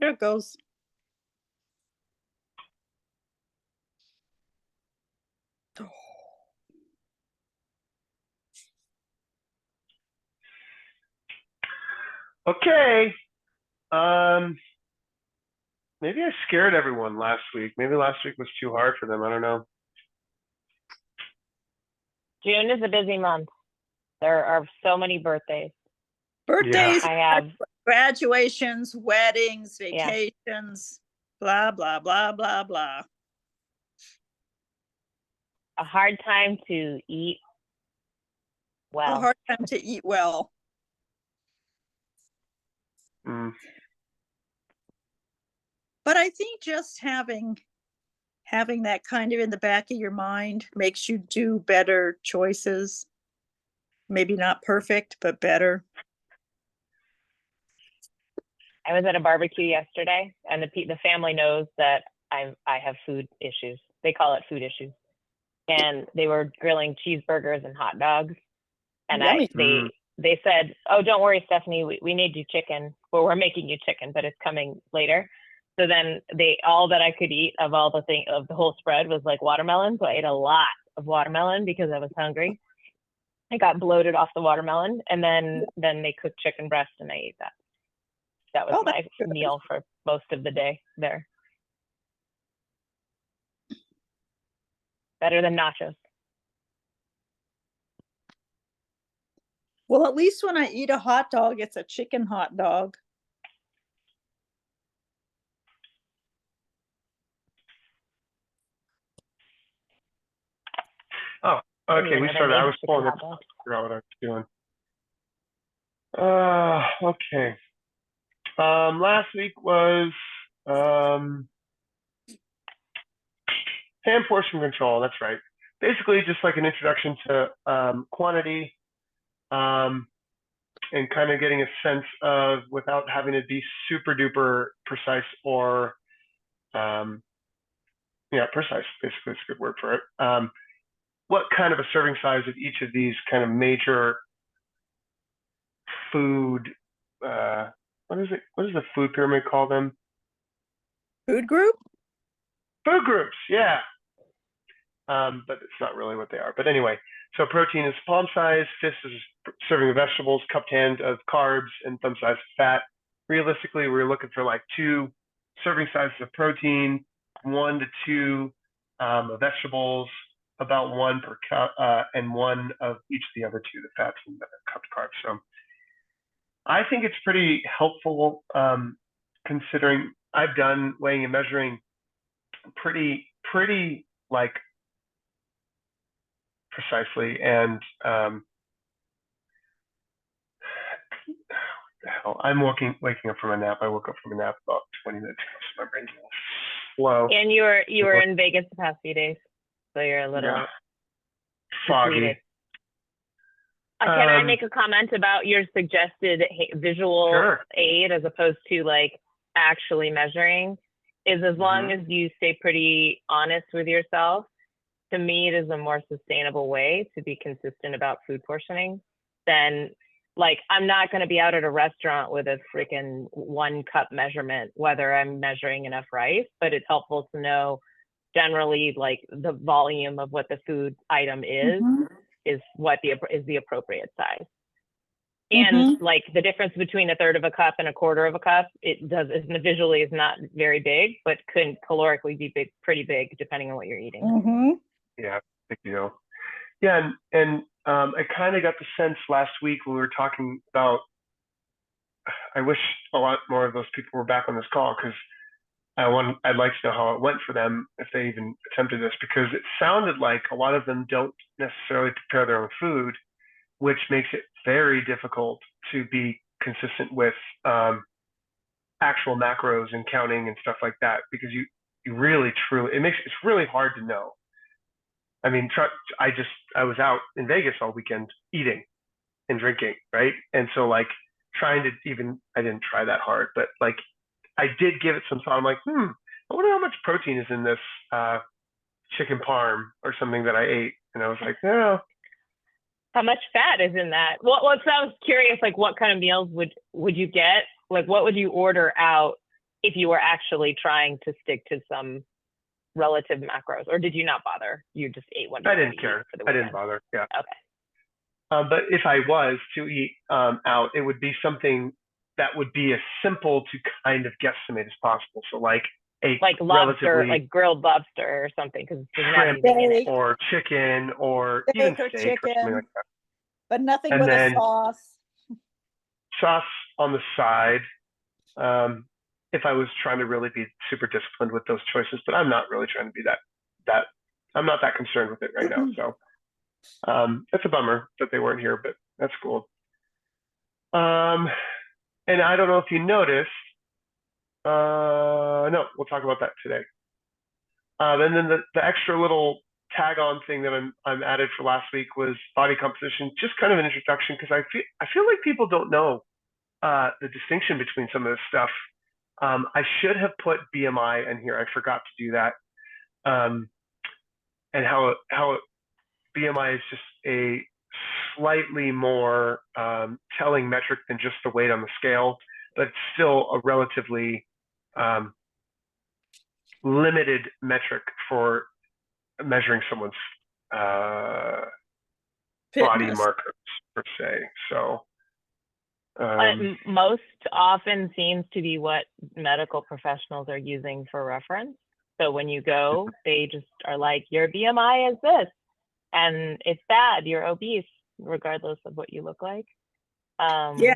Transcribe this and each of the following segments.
There it goes. Okay. Maybe I scared everyone last week. Maybe last week was too hard for them. I don't know. June is a busy month. There are so many birthdays. Birthdays, I have graduations, weddings, Yeah. vacations, blah, blah, blah, blah, blah. a hard time to eat A well. hard time to eat well. Mm. But I think just having that kind of in the back of your mind makes you do better choices. Maybe not perfect, but better. I was at a barbecue yesterday, and the family knows that I have food issues. They call it food issues, and they were grilling cheeseburgers and hot dogs, and Yummy. they said, "Oh, don't worry, Stephanie, we need you chicken. Well, we're making you chicken, but it's coming later." So then all that I could eat of the whole spread was like watermelon. So I ate a lot of watermelon because I was hungry. I got bloated off the watermelon, and then they cooked chicken breast, and I ate that. That was my meal for most of the day there. Better than nachos. Well, at least when I eat a hot dog, it's a chicken hot dog. Oh, okay. We started. I was pulling up. Forgot what I was doing. Okay. Last week was pan portion control. That's right. Basically, just like an introduction to quantity, and kind of getting a sense of, without having to be super duper precise or, precise. Basically, it's a good word for it. What kind of a serving size of each of these kind of major food? What is it? What does the food pyramid call them? Food group? Food groups, yeah. But it's not really what they are. But anyway, so protein is palm size, fist is serving of vegetables, cupped hand of carbs, and thumb size of fat. Realistically, we're looking for like 2 serving sizes of protein, 1 to 2 of vegetables, about 1 per cup, and 1 of each of the other 2, the fats and the cupped carbs. So I think it's pretty helpful, considering I've done weighing and measuring pretty like precisely, and I'm waking up from a nap. I woke up from a nap about 20 minutes ago, so my brain's a little slow. And you were in Vegas the past few days, so you're a little foggy. Can I make a comment about your suggested visual aid as opposed to like actually measuring? Is as long as you stay pretty honest with yourself, to me, it is a more sustainable way to be consistent about food portioning than, like, I'm not going to be out at a restaurant with a freaking 1 cup measurement, whether I'm measuring enough rice, but it's helpful to know generally like the volume of what the food item is what is the appropriate size. And like the difference between 1/3 of a cup and 1/4 of a cup, visually is not very big, but could calorically be pretty big depending on what you're eating. Yeah, big deal. Yeah, and I kind of got the sense last week when we were talking about, I wish a lot more of those people were back on this call, because I'd like to know how it went for them, if they even attempted this, because it sounded like a lot of them don't necessarily prepare their own food, which makes it very difficult to be consistent with actual macros and counting and stuff like that, because you really truly, it's really hard to know. I mean, I was out in Vegas all weekend eating and drinking, right? And so like I didn't try that hard, but like I did give it some thought. I'm like, I wonder how much protein is in this chicken parm or something that I ate. And I was like, no. How much fat is in that? Well, so I was curious, like what kind of meals would you get? Like what would you order out if you were actually trying to stick to some relative macros, or did you not bother? You just ate what you I wanted didn't to eat care. for the I didn't weekend? bother. Yeah. Okay. But if I was to eat out, it would be something that would be as simple to kind of guesstimate as possible. So like a Like lobster, relatively like grilled lobster or something, because there's not shrimp anything in it. Steak, or chicken or even steak or steak or something like chicken, that. but nothing And with a then sauce. sauce on the side. If I was trying to really be super disciplined with those choices, but I'm not really trying to be that I'm not that concerned with it right now. So it's a bummer that they weren't here, but that's cool. And I don't know if you noticed. No, we'll talk about that today. And then the extra little tag on thing that I'm added for last week was body composition, just kind of an introduction, because I feel like people don't know the distinction between some of this stuff. I should have put BMI in here. I forgot to do that. And how BMI is just a slightly more telling metric than just the weight on the scale, but it's still a relatively limited metric for measuring someone's body Fitness. markers per se. So Most often seems to be what medical professionals are using for reference. So when you go, they just are like, your BMI is this, and it's bad, you're obese, regardless of what you look like. Yeah.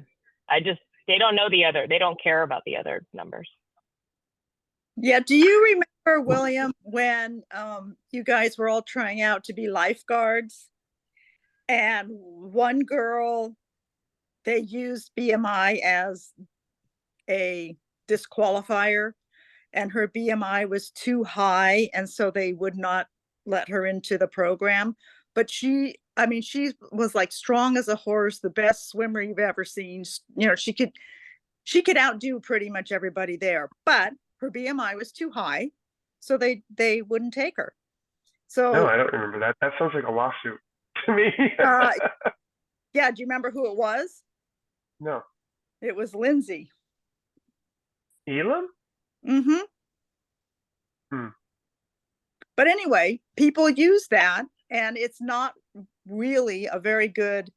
They don't know they don't care about the other numbers. Yeah. Do you remember, William, when you guys were all trying out to be lifeguards, and one girl, they used BMI as a disqualifier, and her BMI was too high, and so they would not let her into the program. But she was like strong as a horse, the best swimmer you've ever seen. You know, she could outdo pretty much everybody there, but her BMI was too high, so they wouldn't take her. So no, I don't remember that. That sounds like a lawsuit to me. yeah, do you remember who it was? No. It was Lindsay. Elam? Mm-hmm. But anyway, people use that, and it's not really a very good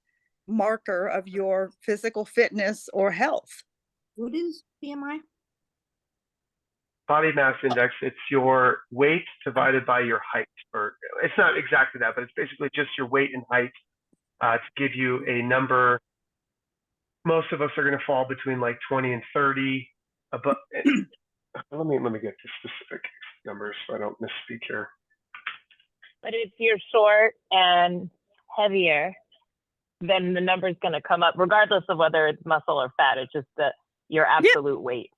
marker of your physical fitness or health. What is BMI? Body mass index. It's your weight divided by your height. Or it's not exactly that, but it's basically just your weight and height to give you a number. Most of us are going to fall between like 20 and 30. But let me get the specific numbers so I don't misspeak here. But if you're short and heavier, then the number is going to come up regardless of whether it's muscle or fat. It's just your absolute weight.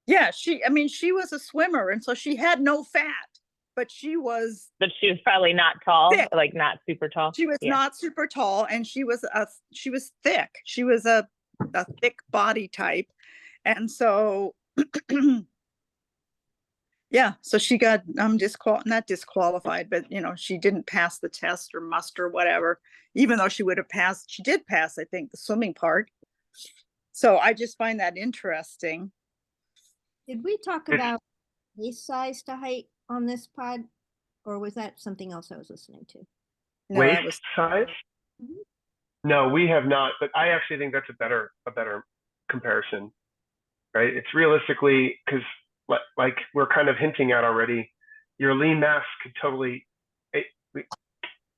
Yeah, she was a swimmer, and so she had no fat, but she was probably not tall, thick. like not super tall. She was not super tall, and she was thick. She was a thick body type, and so yeah, so she got not disqualified, but she didn't pass the test or muster whatever, even though she would have passed. She did pass, I think, the swimming part. So I just find that interesting. Did we talk about waist size to height on this pod, or was that something else I was listening to? No, waist size? Mm-hmm. No, we have not, but I actually think that's a better comparison, right? It's realistically, because like we're kind of hinting at already, your lean mass could totally.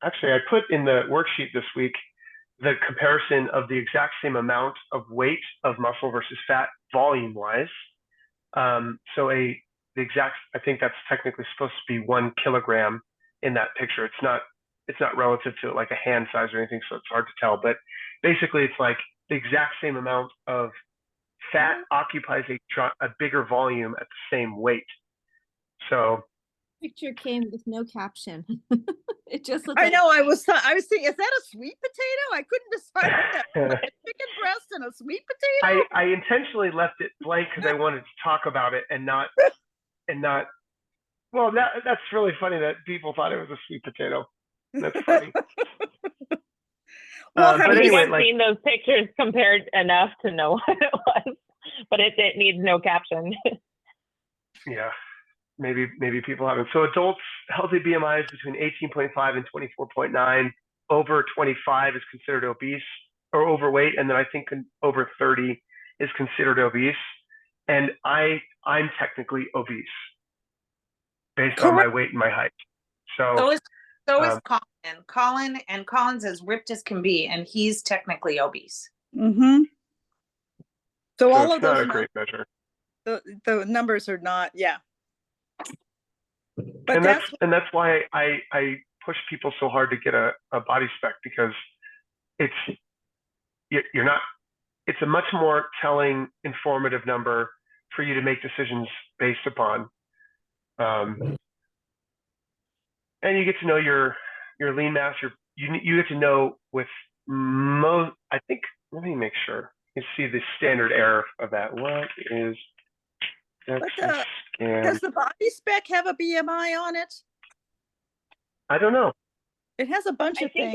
Actually, I put in the worksheet this week the comparison of the exact same amount of weight of muscle versus fat volume wise. I think that's technically supposed to be 1 kilogram in that picture. It's not relative to like a hand size or anything, so it's hard to tell. But basically, it's like the exact same amount of fat occupies a bigger volume at the same weight. So picture came with no caption. It just looked. I know. I was thinking, is that a sweet potato? I couldn't decide what that chicken breast and a sweet potato. I intentionally left it blank because I wanted to talk about it and not. Well, that's really funny that people thought it was a sweet potato. That's funny. Well, but anyway, I've seen those pictures compared enough to know what it was, but it needs no caption. Yeah, maybe people haven't. So adults, healthy BMI is between 18.5 and 24.9. Over 25 is considered obese or overweight, and then I think over 30 is considered obese. And I'm technically obese based on my weight and my height. So is um, Colin. Colin's as ripped as can be, and he's technically obese. Mm-hmm. So all it's of not those a great measure. the numbers are not, yeah. But And that's why I push people so hard to get a body spec, because you're not, it's a much more telling, informative number for you to make decisions based upon. And you get to know your lean mass. You get to know with most. I think. Let me make sure. You see the standard error of that. What is DEXA scan? Does the body spec have a BMI on it? I don't know. It has a bunch of things.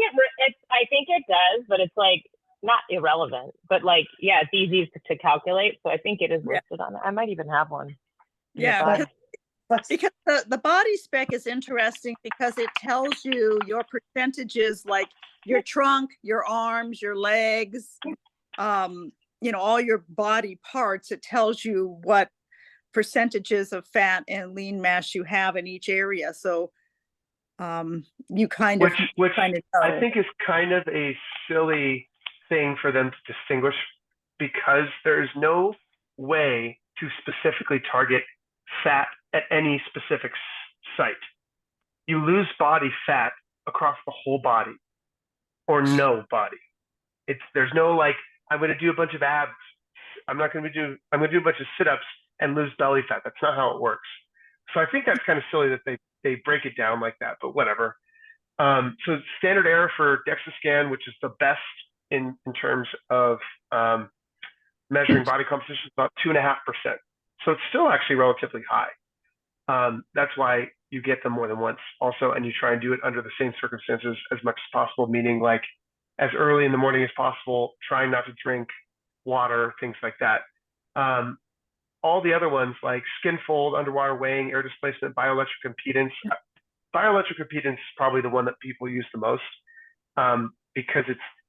I think it does, but it's like not irrelevant. But like, yeah, it's easy to calculate. So I think it is listed on it. I might even have one. Yeah, because the body spec is interesting because it tells you your percentages, like your trunk, your arms, your legs, you know, all your body parts. It tells you what percentages of fat and lean mass you have in each area. So you kind of which know. I think is kind of a silly thing for them to distinguish, because there's no way to specifically target fat at any specific site. You lose body fat across the whole body, or no body. There's no like, I'm going to do a bunch of abs. I'm going to do a bunch of sit-ups and lose belly fat. That's not how it works. So I think that's kind of silly that they break it down like that, but whatever. So standard error for DEXA scan, which is the best in terms of measuring body composition, is about 2.5%. So it's still actually relatively high. That's why you get them more than once also, and you try and do it under the same circumstances as much as possible, meaning like as early in the morning as possible, trying not to drink water, things like that. All the other ones like skin fold, underwater weighing, air displacement, bioelectric impedance. Bioelectric impedance is probably the one that people use the most, because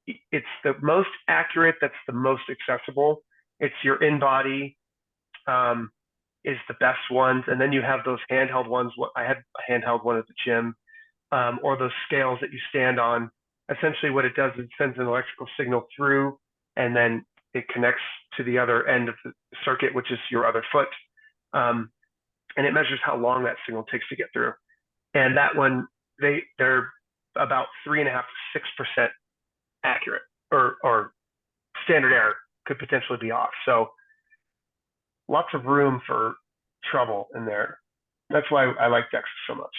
it's the most accurate, that's the most accessible. It's your in-body is the best ones, and then you have those handheld ones. I had a handheld one at the gym, or those scales that you stand on. Essentially what it does is it sends an electrical signal through, and then it connects to the other end of the circuit, which is your other foot, and it measures how long that signal takes to get through. And that one, they're about 3.5% to 6% accurate, or standard error could potentially be off. So lots of room for trouble in there. That's why I like DEXA so much.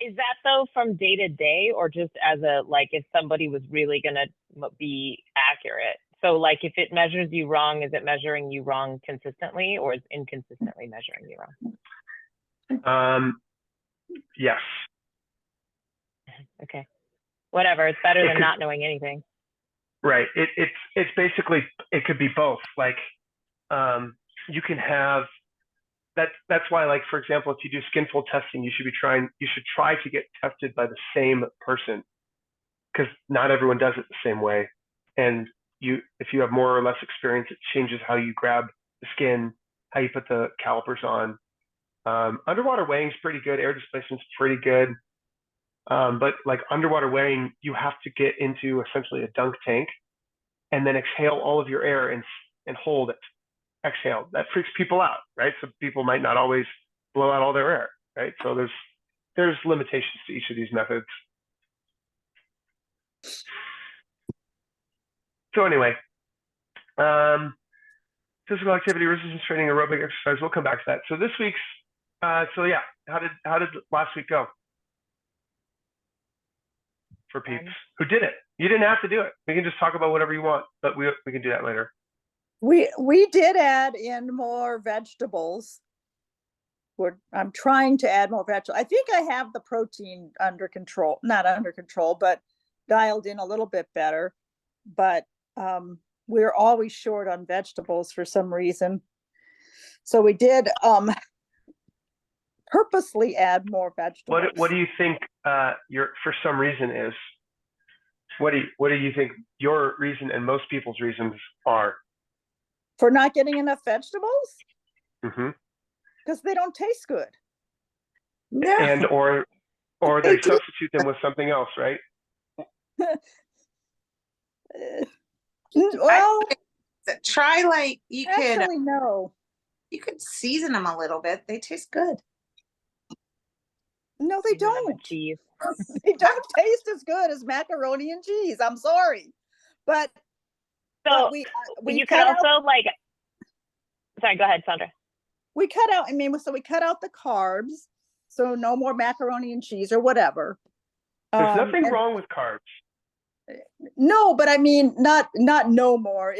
Is that though from day to day, or just as a, like, if somebody was really going to be accurate? So like if it measures you wrong, is it measuring you wrong consistently, or is inconsistently measuring you wrong? Yes. Okay. Whatever. It's better than not knowing anything. Right. It's basically, it could be both. Like, you can have that. That's why, like, for example, if you do skin fold testing, you should try to get tested by the same person, because not everyone does it the same way. And if you have more or less experience, it changes how you grab the skin, how you put the calipers on. Underwater weighing is pretty good. Air displacement is pretty good. But like underwater weighing, you have to get into essentially a dunk tank and then exhale all of your air and hold it. Exhale. That freaks people out, right? So people might not always blow out all their air, right? So there's limitations to each of these methods. So anyway, physical activity, resistance training, aerobic exercise. We'll come back to that. So this week's, so yeah, how did last week go for peeps who did it? You didn't have to do it. We can just talk about whatever you want, but we can do that later. We did add in more vegetables. I'm trying to add more vegetables. I think I have the protein under control, not under control, but dialed in a little bit better. But we're always short on vegetables for some reason. So we did purposely add more vegetables. What do you think your for some reason is? What do you think your reason and most people's reasons are? For not getting enough vegetables? Mm-hmm. Because they don't taste good. And or they substitute them with something else, right? Well, try like actually, no. You could season them a little bit. They taste good. No, they Season them with don't. cheese. They don't taste as good as macaroni and cheese. I'm sorry, but So we you could also like. Sorry, go ahead, Sandra. We cut out. I mean, so we cut out the carbs, so no more macaroni and cheese or whatever. There's nothing wrong with carbs. No, but I mean, not no more.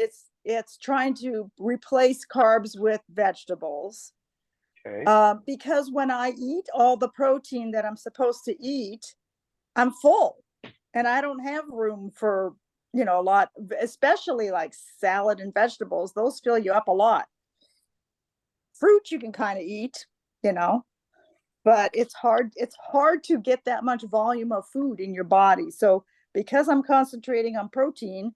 It's trying to replace carbs with vegetables. Okay. Because when I eat all the protein that I'm supposed to eat, I'm full, and I don't have room for, a lot, especially like salad and vegetables. Those fill you up a lot. Fruit you can kind of eat, but it's hard to get that much volume of food in your body. So because I'm concentrating on protein,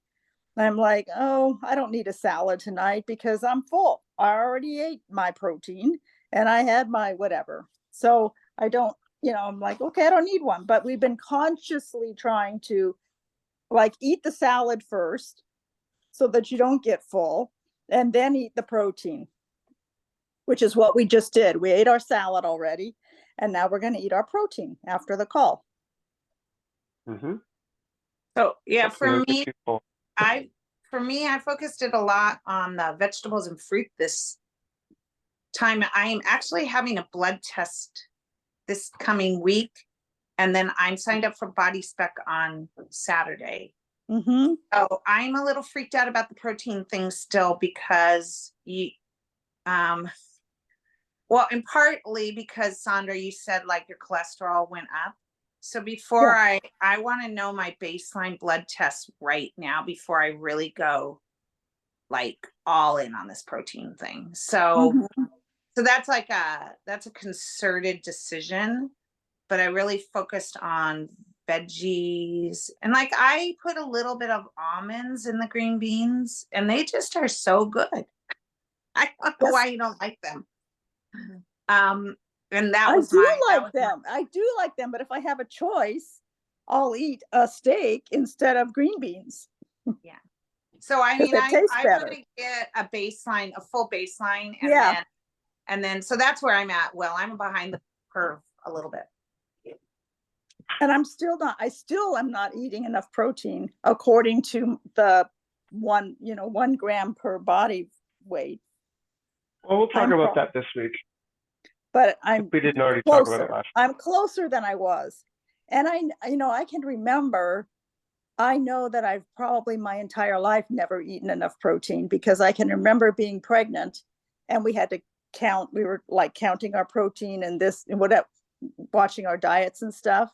I'm like, oh, I don't need a salad tonight because I'm full. I already ate my protein and I had my whatever. So I don't, I'm like, okay, I don't need one. But we've been consciously trying to like eat the salad first so that you don't get full, and then eat the protein, which is what we just did. We ate our salad already, and now we're going to eat our protein after the call. Mm-hmm. So yeah, for me, I focused it a lot on the vegetables and fruit this time. I am actually having a blood test this coming week, and then I'm signed up for Body Spec on Saturday. Mm-hmm. So I'm a little freaked out about the protein thing still because well, and partly because Sandra, you said like your cholesterol went up. So before I want to know my baseline blood test right now before I really go like all in on this protein thing. So so that's like that's a concerted decision, but I really focused on veggies, and like I put a little bit of almonds in the green beans, and they just are so good. I don't know why you don't like them. And that was I do like them, but if I have a choice, I'll eat a steak instead of green beans. Yeah. So I mean, I want to get a baseline, a full baseline, and then so that's where I'm at. Well, I'm behind the curve a little bit. And I still am not eating enough protein according to the 1 gram per body weight. Well, we'll talk about that this week. But we didn't already talk about it last. I'm closer than I was. And I can remember, I know that I've probably my entire life never eaten enough protein, because I can remember being pregnant and we had to count, we were like counting our protein and this and whatever, watching our diets and stuff.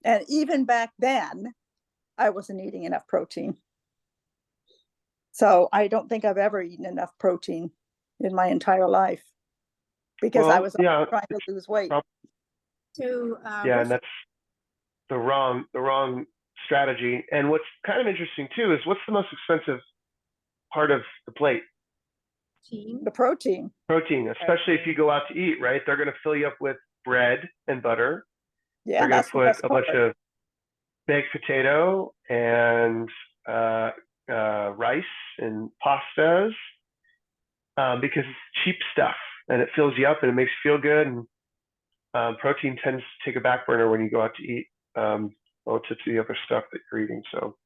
And even back then, I wasn't eating enough protein. So I don't think I've ever eaten enough protein in my entire life, because I was trying to lose weight. And that's the wrong strategy. And what's kind of interesting too is, what's the most expensive part of the plate? The protein. Protein, especially if you go out to eat, right? They're going to fill you up with bread and butter. Yeah, they're going to put a bunch of baked potato and rice and pastas, because it's cheap stuff and it fills you up and it makes you feel good. And protein tends to take a back burner when you go out to eat, relative to the other stuff that you're eating. So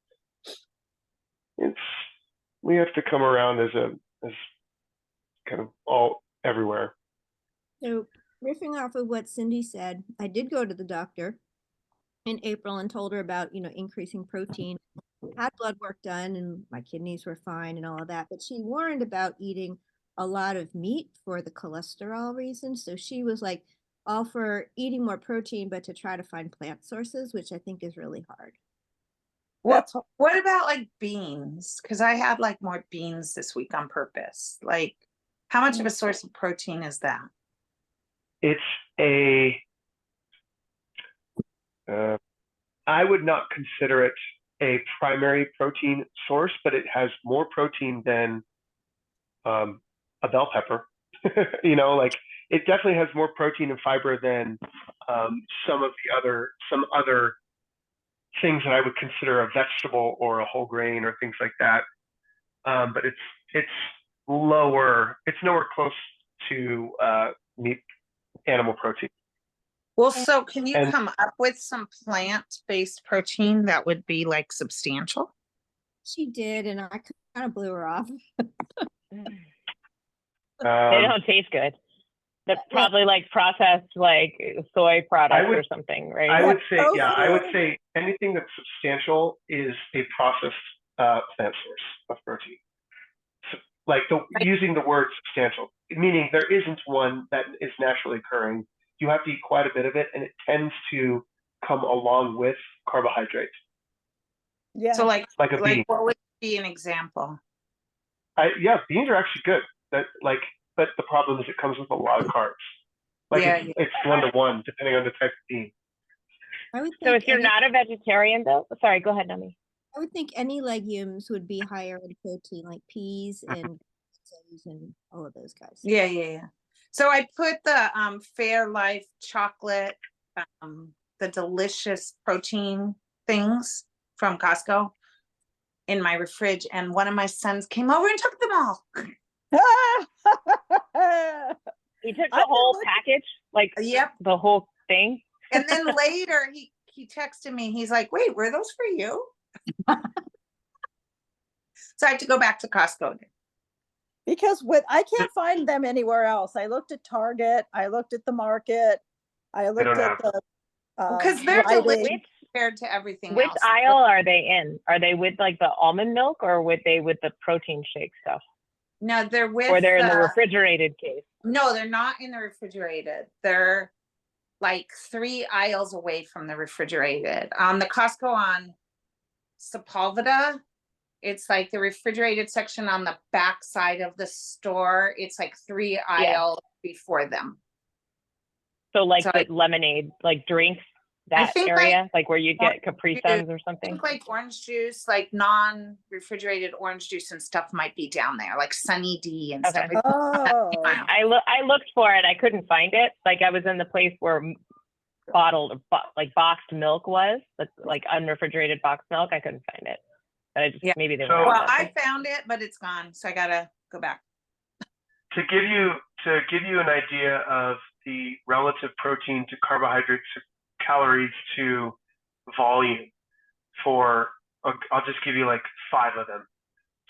we have to come around as kind of all everywhere. So riffing off of what Cindy said, I did go to the doctor in April and told her about, increasing protein. Had blood work done and my kidneys were fine and all of that, but she warned about eating a lot of meat for the cholesterol reason. So she was like all for eating more protein, but to try to find plant sources, which I think is really hard. What about like beans? Because I had like more beans this week on purpose. Like, How much of a source of protein is that? It's I would not consider it a primary protein source, but it has more protein than a bell pepper. You know, like it definitely has more protein and fiber than some other things that I would consider a vegetable or a whole grain or things like that. But it's lower. It's nowhere close to meat animal protein. Well, so can you come up with some plant-based protein that would be like substantial? She did, and I kind of blew her off. They don't taste good. They're probably like processed like soy products or something, right? I would say anything that's substantial is a processed plant source of protein. So, like using the word substantial, meaning there isn't one that is naturally occurring. You have to eat quite a bit of it, and it tends to come along with carbohydrate. Yeah. So like a bean. What would be an example? Beans are actually good. But the problem is it comes with a lot of carbs. It's 1-to-1 depending on the type of bean. So if you're not a vegetarian, though, sorry, go ahead, Nami. I would think any legumes would be higher in protein, like peas and all of those guys. Yeah. So I put the Fairlife chocolate, the delicious protein things from Costco in my fridge, and one of my sons came over and took them all. He took the whole package, the whole thing. And then later he texted me. He's like, "Wait, were those for you?" So I have to go back to Costco. Because I can't find them anywhere else. I looked at Target. I looked at the market. I looked at the because they're delicious compared to everything Which else. aisle are they in? Are they with like the almond milk, or with the protein shake stuff? No, they're with. Or they're in the refrigerated case. No, they're not in the refrigerated. They're like 3 aisles away from the refrigerated. The Costco on Sepulveda, it's like the refrigerated section on the back side of the store. It's like 3 aisles before them. So the lemonade, like drinks, that area, like where you get Capri Suns or something? I think like orange juice, like non-refrigerated orange juice and stuff might be down there, like Sunny D and stuff. Oh. I looked for it. I couldn't find it. Like I was in the place where bottled, like boxed milk was, like unrefrigerated boxed milk. I couldn't find it. But I just, maybe they were. Well, I found it, but it's gone. So I gotta go back. To give you an idea of the relative protein to carbohydrates to calories to volume I'll just give you like 5 of them.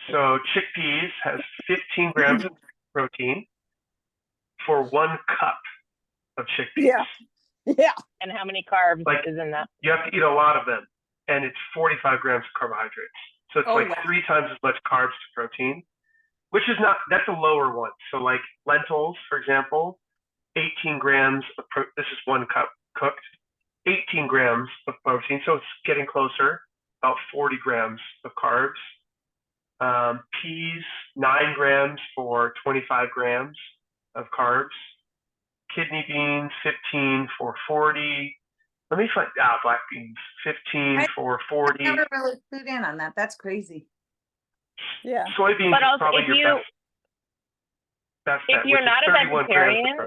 So chickpeas has 15 grams of protein for 1 cup of chickpeas. Yeah. And how many carbs is in that? You have to eat a lot of them, and it's 45 grams of carbohydrates. So it's 3 times as much carbs to protein, which is that's a lower one. So like lentils, for example, 18 grams of this is 1 cup cooked, 18 grams of protein. So it's getting closer, about 40 grams of carbs. Peas, 9 grams for 25 grams of carbs. Kidney beans, 15 for 40. Let me find black beans, 15 for 40. I never really clued in on that. That's crazy. Yeah. Soybeans is probably your best bet. If you're not a vegetarian,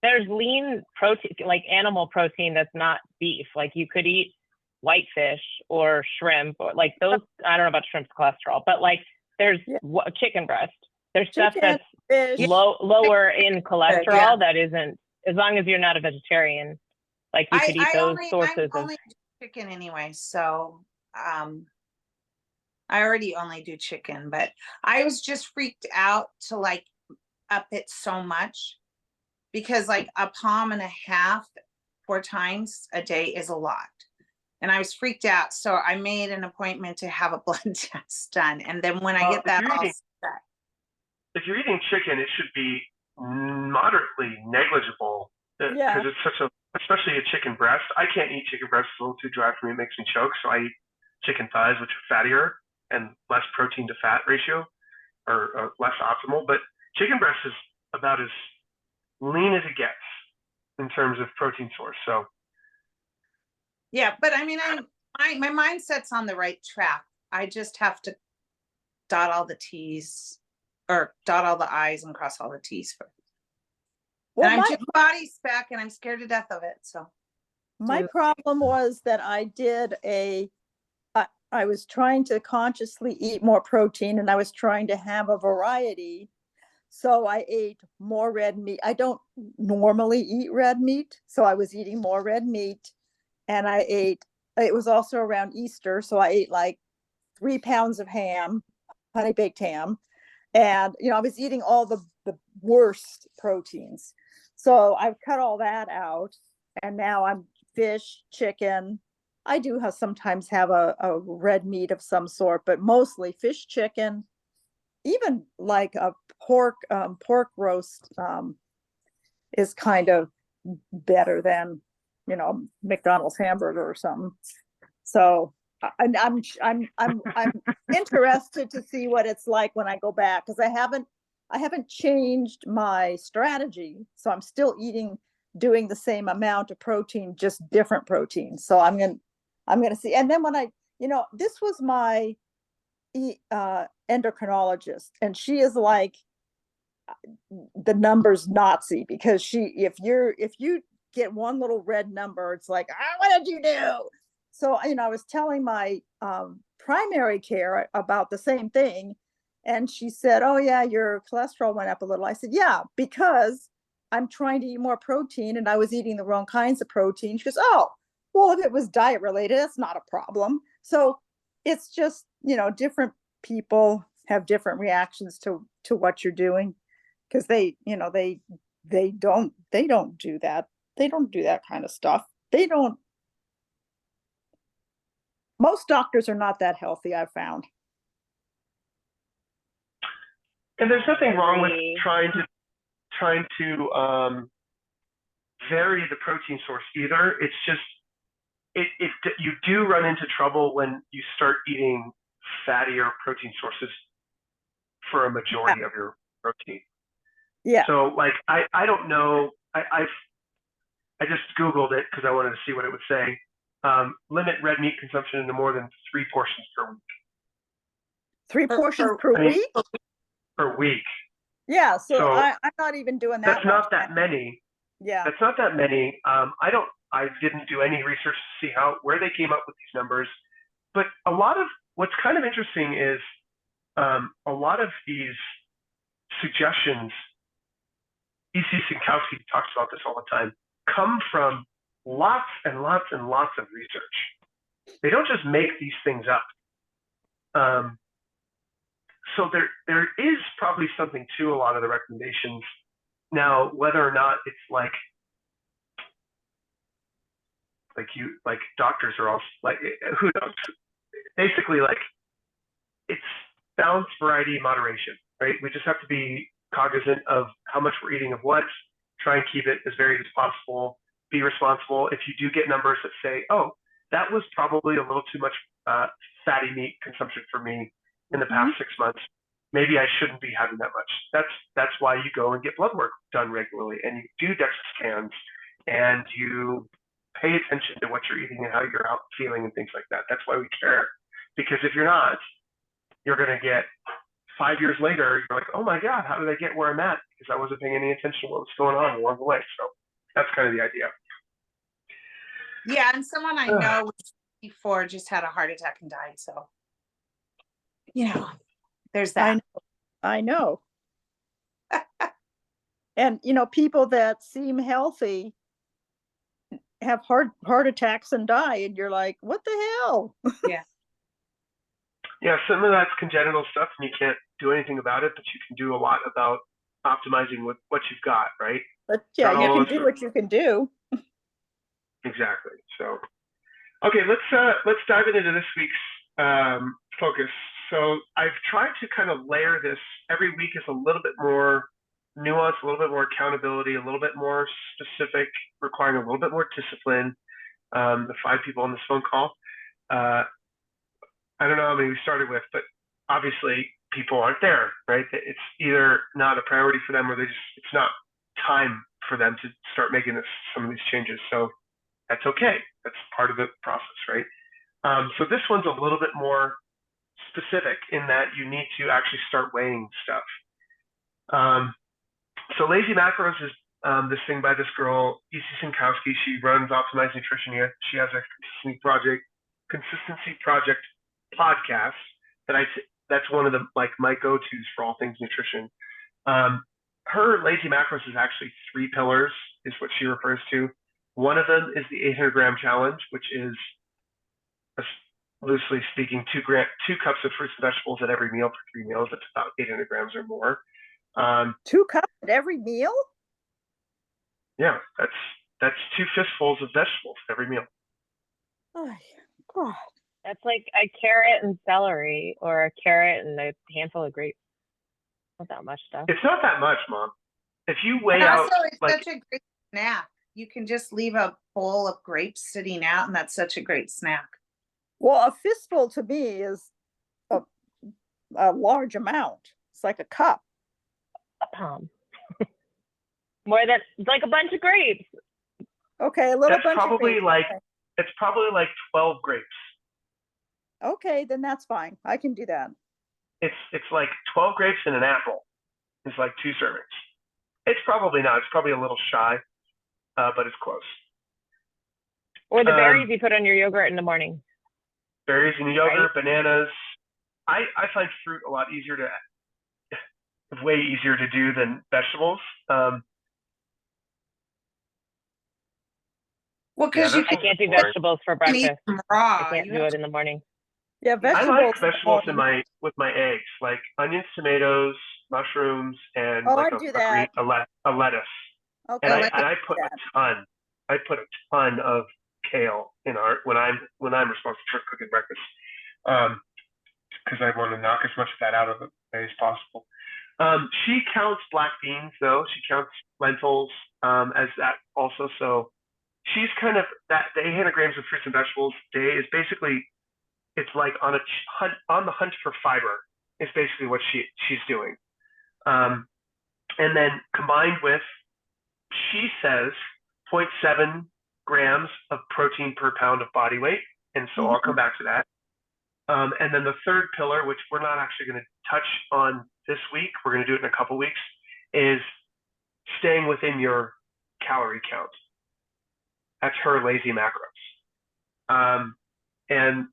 there's lean protein, like animal protein that's not beef. Like you could eat whitefish or shrimp, or like those. I don't know about shrimp's cholesterol, but like there's chicken breast. There's stuff that's lower in cholesterol that isn't, as long as you're not a vegetarian, like you could eat those sources I only do chicken anyway, so I already only do chicken, but I was just freaked out to like up it so much because like a palm and a half 4 times a day is a lot. And I was freaked out. So I made an appointment to have a blood test done. And then when I get that all set. If you're eating chicken, it should be moderately negligible because it's especially a chicken breast. I can't eat chicken breast. It's a little too dry for me. It makes me choke. So I eat chicken thighs, which are fattier and less protein to fat ratio or less optimal. But chicken breast is about as lean as it gets in terms of protein source. So Yeah, but I mean, my mindset's on the right track. I just have to dot all the T's, or dot all the I's and cross all the T's. Well, And I'm just body spec and I'm scared to death of it. So my problem was that I was trying to consciously eat more protein, and I was trying to have a variety. So I ate more red meat. I don't normally eat red meat, so I was eating more red meat. And it was also around Easter, so I ate like 3 pounds of ham, honey baked ham. And, I was eating all the worst proteins. So I've cut all that out. And now I'm fish, chicken. I do sometimes have a red meat of some sort, but mostly fish, chicken, even like a pork roast is kind of better than, McDonald's hamburger or something. So I'm interested to see what it's like when I go back, because I haven't changed my strategy. So I'm still doing the same amount of protein, just different proteins. So I'm gonna see. And then when this was my endocrinologist, and she is like the numbers Nazi, because if you get one little red number, it's like, what did you do? So I was telling my primary care about the same thing, and she said, oh yeah, your cholesterol went up a little. I said, yeah, because I'm trying to eat more protein and I was eating the wrong kinds of protein. She goes, oh, well, if it was diet related, that's not a problem. So it's just, different people have different reactions to what you're doing, because they don't do that. They don't do that kind of stuff. Most doctors are not that healthy, I've found. And there's nothing wrong with trying to vary the protein source either. It's just you do run into trouble when you start eating fattier protein sources for a majority of your protein. Yeah. So like I don't know. I just Googled it because I wanted to see what it would say. Limit red meat consumption to more than 3 portions per week. 3 portions per week? Per week. Yeah, so I'm not even doing that. That's not that many. Yeah. That's not that many. I didn't do any research to see where they came up with these numbers. But a lot of what's kind of interesting is a lot of these suggestions, E.C. Synkowski talks about this all the time, come from lots and lots and lots of research. They don't just make these things up. So there is probably something to a lot of the recommendations. Now, whether or not it's like doctors are all like, who knows? Basically, like, it's balance, variety, moderation, right? We just have to be cognizant of how much we're eating of what, try and keep it as varied as possible, be responsible. If you do get numbers that say, oh, that was probably a little too much fatty meat consumption for me in the past 6 months, maybe I shouldn't be having that much. That's why you go and get blood work done regularly, and you do DEXA scans, and you pay attention to what you're eating and how you're out feeling and things like that. That's why we care. Because if you're not, you're going to get 5 years later, you're like, oh my God, how did I get where I'm at? Because I wasn't paying any attention to what was going on along the way. So that's kind of the idea. Yeah, and someone I know before just had a heart attack and died. So, there's that. I know. And, people that seem healthy have heart attacks and die, and you're like, what the hell? Yeah. Yeah, some of that's congenital stuff, and you can't do anything about it, but you can do a lot about optimizing what you've got, right? But yeah, you can do what you can do. Exactly. So, okay, let's dive into this week's focus. So I've tried to kind of layer this. Every week is a little bit more nuance, a little bit more accountability, a little bit more specific, requiring a little bit more discipline. The 5 people on this phone call. I don't know how many we started with, but obviously people aren't there, right? It's either not a priority for them, or it's not time for them to start making some of these changes. So that's okay. That's part of the process, right? So this one's a little bit more specific in that you need to actually start weighing stuff. So Lazy Macros is this thing by this girl, Isi Sinkowski. She runs Optimized Nutrition. She has a consistency project podcast that's one of the my go-tos for all things nutrition. Her Lazy Macros is actually 3 pillars, is what she refers to. One of them is the 800-gram challenge, which is, loosely speaking, 2 cups of fruits and vegetables at every meal for 3 meals. That's about 800 grams or more. 2 cups at every meal? Yeah, that's 2 fistfuls of vegetables every meal. Oh, God. That's like a carrot and celery, or a carrot and a handful of grapes. Not that much stuff. It's not that much, Mom. If you weigh And out, also, it's such a great snack. You can just leave a bowl of grapes sitting out, and that's such a great snack. Well, a fistful to me is a large amount. It's like a cup. More than, it's like a bunch of grapes. Okay, a little that's bunch probably of grapes. it's probably like 12 grapes. Okay, then that's fine. I can do that. It's like 12 grapes and an apple. It's like 2 servings. It's probably not. It's probably a little shy, but it's close. Or the berries you put on your yogurt in the morning. Berries and yogurt, right? Bananas. I find fruit a lot way easier to do than vegetables. Well, because I can't do vegetables for breakfast. Raw. I can't do it in the morning. Yeah, vegetables. I like vegetables with my eggs, like onions, tomatoes, mushrooms, and like a lettuce. Okay. And I put a ton. I put a ton of kale in when I'm responsible for cooking breakfast, because I want to knock as much of that out of the way as possible. She counts black beans though. She counts lentils as that also. So she's kind of the 800 grams of fruits and vegetables a day is basically, it's like on the hunt for fiber is basically what she's doing. And then combined with, she says 0.7 grams of protein per pound of body weight. And so I'll come back to that. And then the third pillar, which we're not actually going to touch on this week, we're going to do it in a couple weeks, is staying within your calorie count. That's her Lazy Macros. And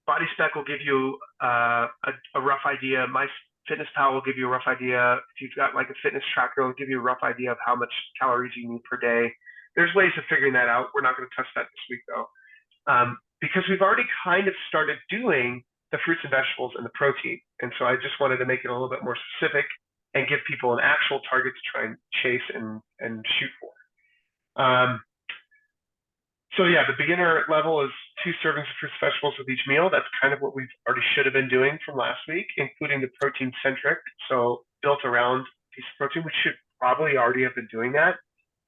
Body Spec will give you a rough idea. MyFitnessPal will give you a rough idea. If you've got like a fitness tracker, it'll give you a rough idea of how much calories you need per day. There's ways of figuring that out. We're not going to touch that this week though, because we've already kind of started doing the fruits and vegetables and the protein. And so I just wanted to make it a little bit more specific and give people an actual target to try and chase and shoot for. So yeah, the beginner level is 2 servings of fruits and vegetables with each meal. That's kind of what we already should have been doing from last week, including the protein centric. So built around a piece of protein, we should probably already have been doing that.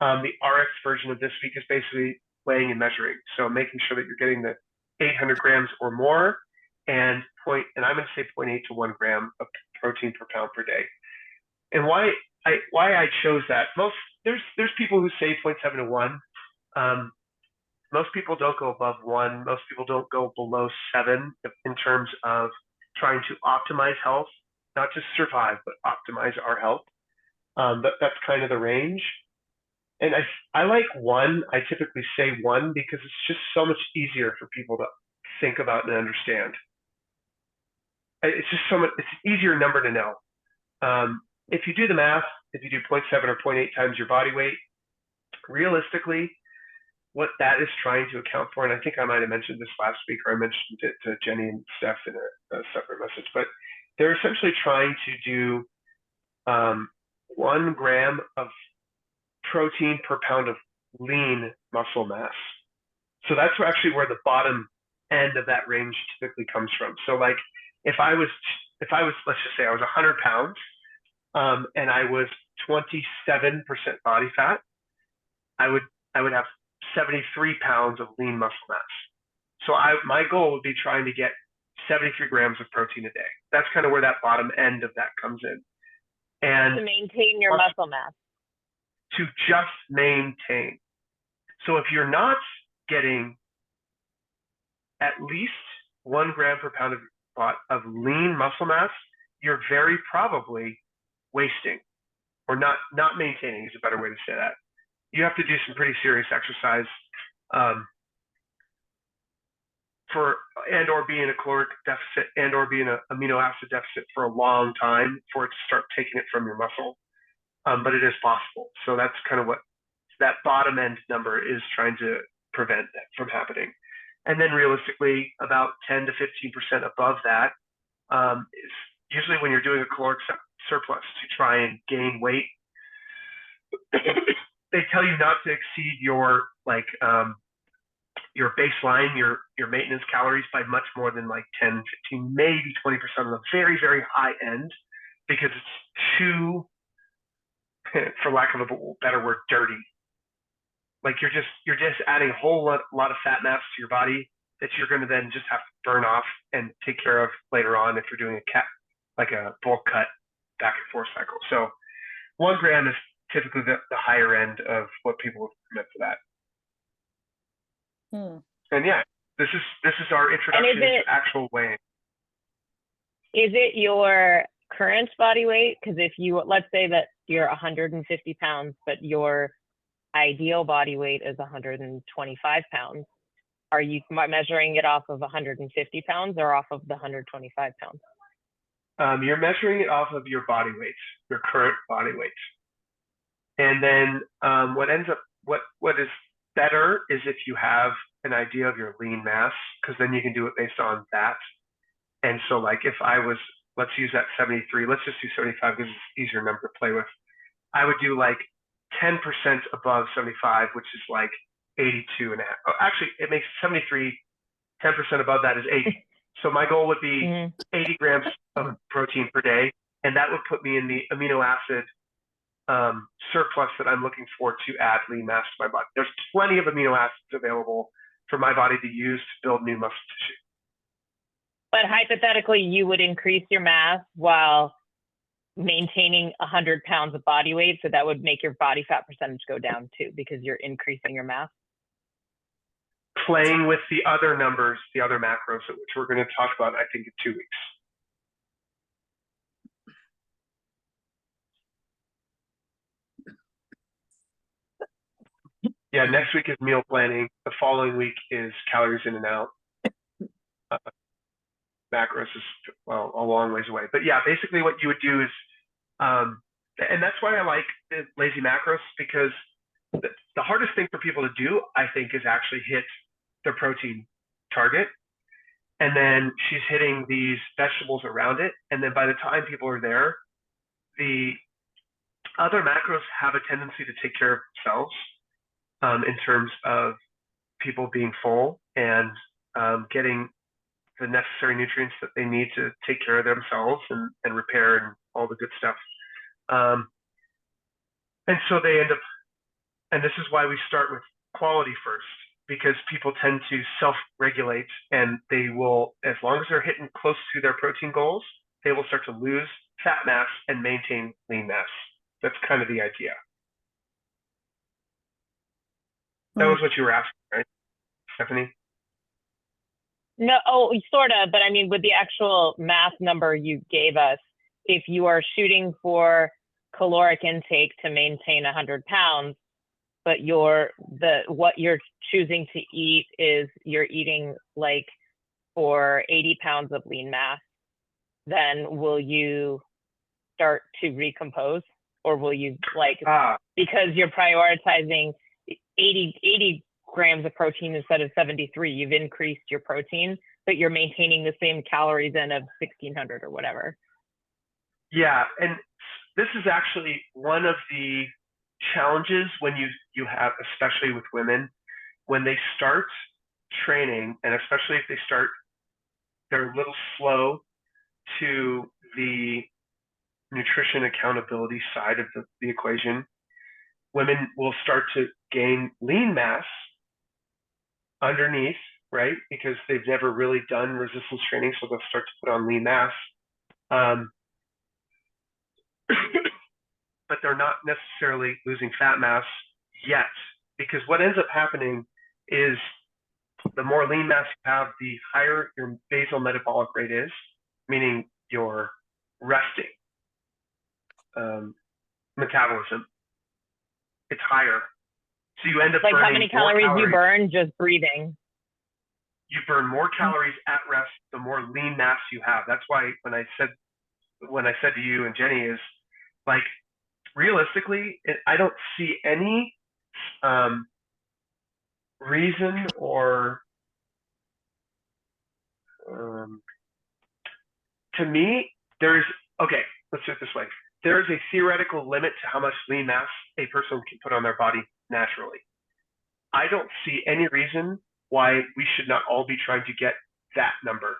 The RX version of this week is basically weighing and measuring. So making sure that you're getting the 800 grams or more, and I'm going to say 0.8 to 1 gram of protein per pound per day. And why I chose that, there's people who say 0.7 to 1. Most people don't go above 1. Most people don't go below 7 in terms of trying to optimize health, not just survive, but optimize our health. That's kind of the range. And I like 1. I typically say 1 because it's just so much easier for people to think about and understand. It's just it's an easier number to know. If you do the math, if you do 0.7 or 0.8 times your body weight, realistically, what that is trying to account for, and I think I might have mentioned this last week, or I mentioned it to Jenny and Steph in a separate message, but they're essentially trying to do 1 gram of protein per pound of lean muscle mass. So that's actually where the bottom end of that range typically comes from. So like if I was, let's just say I was 100 pounds and I was 27% body fat, I would have 73 pounds of lean muscle mass. So my goal would be trying to get 73 grams of protein a day. That's kind of where that bottom end of that comes in. And to maintain your muscle mass. To just maintain. So if you're not getting at least 1 gram per pound of lean muscle mass, you're very probably wasting, or not maintaining is a better way to say that. You have to do some pretty serious exercise or be in a caloric deficit or be in an amino acid deficit for a long time for it to start taking it from your muscle. But it is possible. So that's kind of what that bottom end number is trying to prevent that from happening. And then realistically, about 10 to 15% above that is usually when you're doing a caloric surplus to try and gain weight. They tell you not to exceed your baseline, your maintenance calories by much more than like 10, 15, maybe 20% on the very, very high end, because it's too, for lack of a better word, dirty. Like you're just adding a whole lot of fat mass to your body that you're going to then just have to burn off and take care of later on if you're doing a bulk cut back and forth cycle. So 1 gram is typically the higher end of what people would commit for that. And yeah, this is our introduction to actual weighing. Is it your current body weight? Because if you, let's say that you're 150 pounds, but your ideal body weight is 125 pounds, are you measuring it off of 150 pounds or off of the 125 pounds? You're measuring it off of your body weight, your current body weight. And then what is better is if you have an idea of your lean mass, because then you can do it based on that. And so like if I was, let's use that 73, let's just do 75 because it's an easier number to play with. I would do like 10% above 75, which is like 82 and a half. Oh, actually, it makes 73, 10% above that is 80. So my goal would be 80 grams of protein per day. And that would put me in the amino acid surplus that I'm looking for to add lean mass to my body. There's plenty of amino acids available for my body to use to build new muscle tissue. But hypothetically, you would increase your mass while maintaining 100 pounds of body weight. So that would make your body fat percentage go down too, because you're increasing your mass. Playing with the other numbers, the other macros, which we're going to talk about, I think, in 2 weeks. Yeah, next week is meal planning. The following week is calories in and out. Macros is, well, a long ways away. But yeah, basically what you would do is, and that's why I like the lazy macros, because the hardest thing for people to do, I think, is actually hit their protein target. And then she's hitting these vegetables around it. And then by the time people are there, the other macros have a tendency to take care of themselves in terms of people being full and getting the necessary nutrients that they need to take care of themselves and repair and all the good stuff. And so they end up, and this is why we start with quality first, because people tend to self-regulate, and they will, as long as they're hitting close to their protein goals, they will start to lose fat mass and maintain lean mass. That's kind of the idea. That was what you were asking, right, Stephanie? No, sort of, but I mean, with the actual mass number you gave us, if you are shooting for caloric intake to maintain 100 pounds, but what you're choosing to eat is you're eating like for 80 pounds of lean mass, then will you start to recompose, or will you because you're prioritizing 80 grams of protein instead of 73, you've increased your protein, but you're maintaining the same calories in of 1600 or whatever. Yeah, and this is actually one of the challenges when you have, especially with women, when they start training, and especially if they're a little slow to the nutrition accountability side of the equation. Women will start to gain lean mass underneath right? Because they've never really done resistance training, so they'll start to put on lean mass. But they're not necessarily losing fat mass yet, because what ends up happening is the more lean mass you have, the higher your basal metabolic rate is, meaning your resting metabolism. It's higher. So you end up like how burning many more calories you burn just breathing. You burn more calories at rest the more lean mass you have. That's why when I said to you and Jenny is like, realistically, I don't see any reason or to me, there's, okay, let's do it this way. There is a theoretical limit to how much lean mass a person can put on their body naturally. I don't see any reason why we should not all be trying to get that number,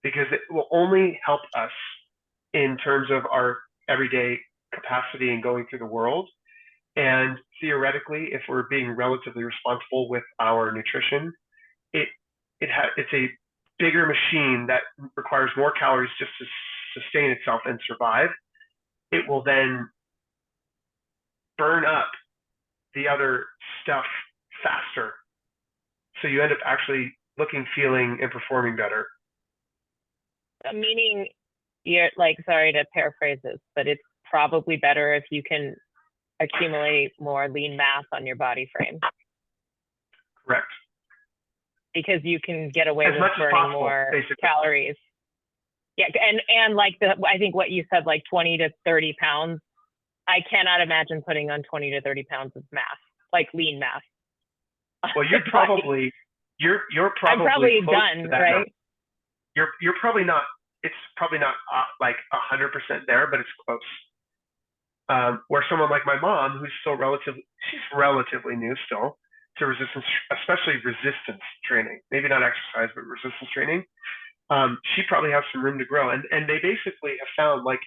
because it will only help us in terms of our everyday capacity and going through the world. And theoretically, if we're being relatively responsible with our nutrition, it's a bigger machine that requires more calories just to sustain itself and survive. It will then burn up the other stuff faster. So you end up actually looking, feeling, and performing better. Meaning, you're like, sorry to paraphrase this, but it's probably better if you can accumulate more lean mass on your body frame. Correct. Because you can get away as with much as burning possible, more basically. calories. Yeah, and like I think what you said, like 20 to 30 pounds. I cannot imagine putting on 20 to 30 pounds of mass, like lean mass. Well, you're probably I'm probably close done, to that right? number. You're probably not. It's probably not like 100% there, but it's close. Where someone like my mom, who's still she's relatively new still to resistance, especially resistance training, maybe not exercise, but resistance training. She probably has some room to grow. And they basically have found, like,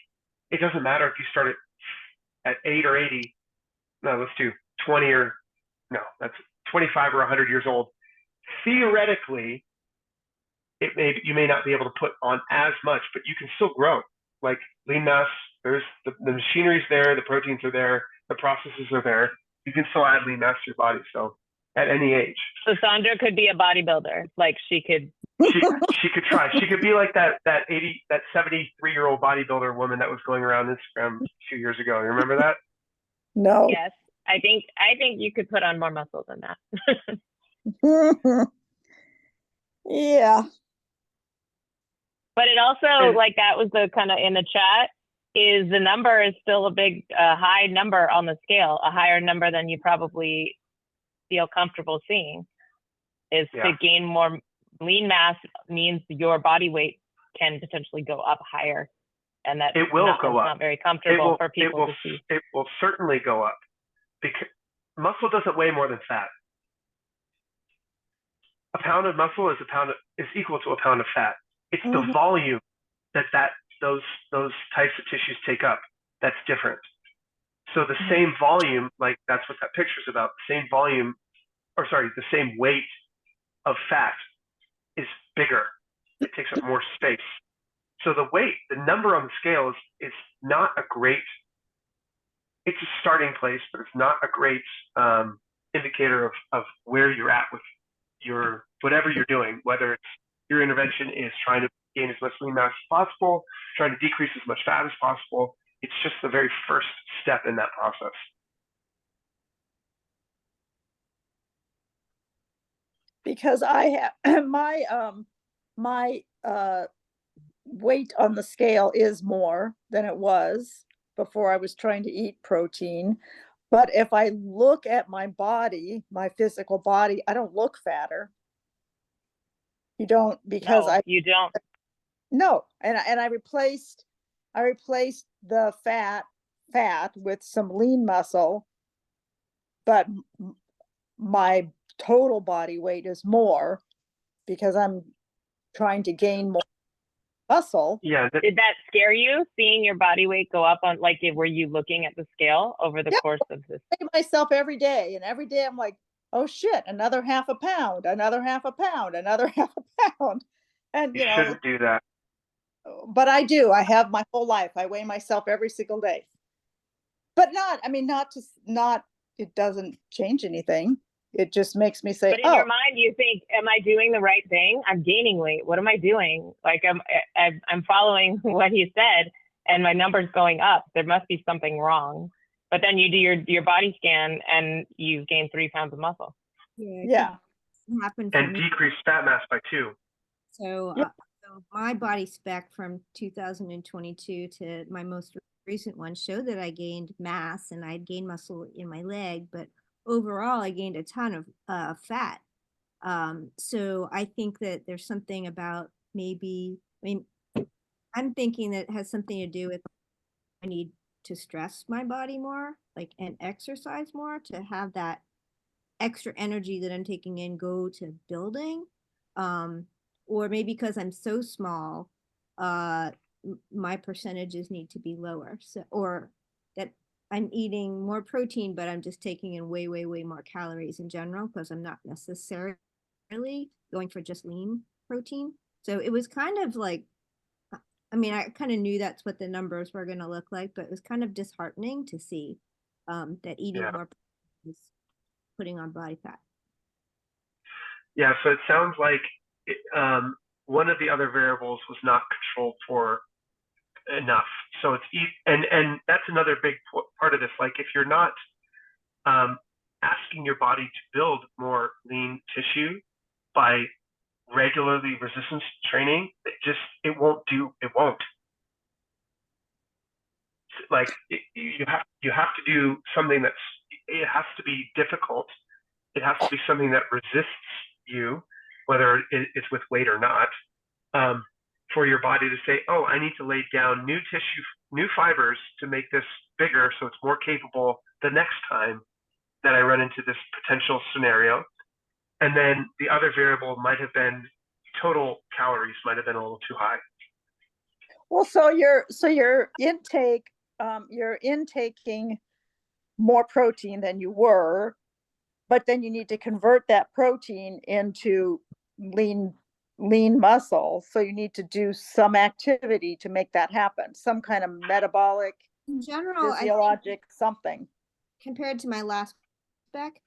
it doesn't matter if you start at 8 or 80. No, let's do 20 or, no, that's 25 or 100 years old. Theoretically, you may not be able to put on as much, but you can still grow. Like lean mass, there's the machinery's there, the proteins are there, the processes are there. You can still add lean mass to your body. So at any age. So Sandra could be a bodybuilder. Like she could. She could try. She could be like that 73-year-old bodybuilder woman that was going around Instagram a few years ago. You remember that? No. Yes, I think you could put on more muscle than that. Yeah. But it also, like that was the kind of in the chat, is the number is still a big, high number on the scale, a higher number than you probably feel comfortable seeing. Is to gain more lean mass means your body weight can potentially go up higher, and that it will go up. Not very comfortable for people to see. It will certainly go up because muscle doesn't weigh more than fat. A pound of muscle is equal to a pound of fat. It's the volume that those types of tissues take up that's different. So the same volume, like that's what that picture is about. The same weight of fat is bigger. It takes up more space. So the number on the scale is not a great. It's a starting place, but it's not a great indicator of where you're at with your whatever you're doing. Whether it's your intervention is trying to gain as much lean mass as possible, trying to decrease as much fat as possible. It's just the very first step in that process. Because I have my weight on the scale is more than it was before I was trying to eat protein. But if I look at my body, my physical body, I don't look fatter. You don't, because you don't. No, and I replaced the fat with some lean muscle, but my total body weight is more because I'm trying to gain more muscle. Yeah. Did that scare you, seeing your body weight go up on, like, were you looking at the scale over the course of this? I weigh myself every day, and every day I'm like, oh shit, another half a pound, another half a pound, another half a pound. And You shouldn't do that. but I do. I have my whole life. I weigh myself every single day. But not, I mean, not, it doesn't change anything. It just makes me say, But in oh, your mind, you think, am I doing the right thing? I'm gaining weight. What am I doing? Like I'm following what he said and my number's going up. There must be something wrong. But then you do your body scan and you've gained 3 pounds of muscle. yeah. Happened for And me. decrease fat mass by 2. So, Yep. so my body spec from 2022 to my most recent one showed that I gained mass and I'd gained muscle in my leg, but overall I gained a ton of fat. So I think that there's something about maybe, I mean, I'm thinking that it has something to do with I need to stress my body more, like, and exercise more to have that extra energy that I'm taking in go to building. Or maybe because I'm so small, my percentages need to be lower. So, or that I'm eating more protein, but I'm just taking in way, way, way more calories in general because I'm not necessarily going for just lean protein. So it was kind of like, I mean, I kind of knew that's what the numbers were going to look like, but it was kind of disheartening to see that eating more is putting on body fat. Yeah, so it sounds like one of the other variables was not controlled for enough. So it's and that's another big part of this. Like if you're not asking your body to build more lean tissue by regularly resistance training, it won't. Like you have to do something it has to be difficult. It has to be something that resists you, whether it's with weight or not, for your body to say, oh, I need to lay down new tissue, new fibers to make this bigger so it's more capable the next time that I run into this potential scenario. And then the other variable might have been total calories might have been a little too high. Well, so your intake, you're intaking more protein than you were, but then you need to convert that protein into lean muscle. So you need to do some activity to make that happen, some kind of metabolic, in general, physiologic something. Compared to my last spec,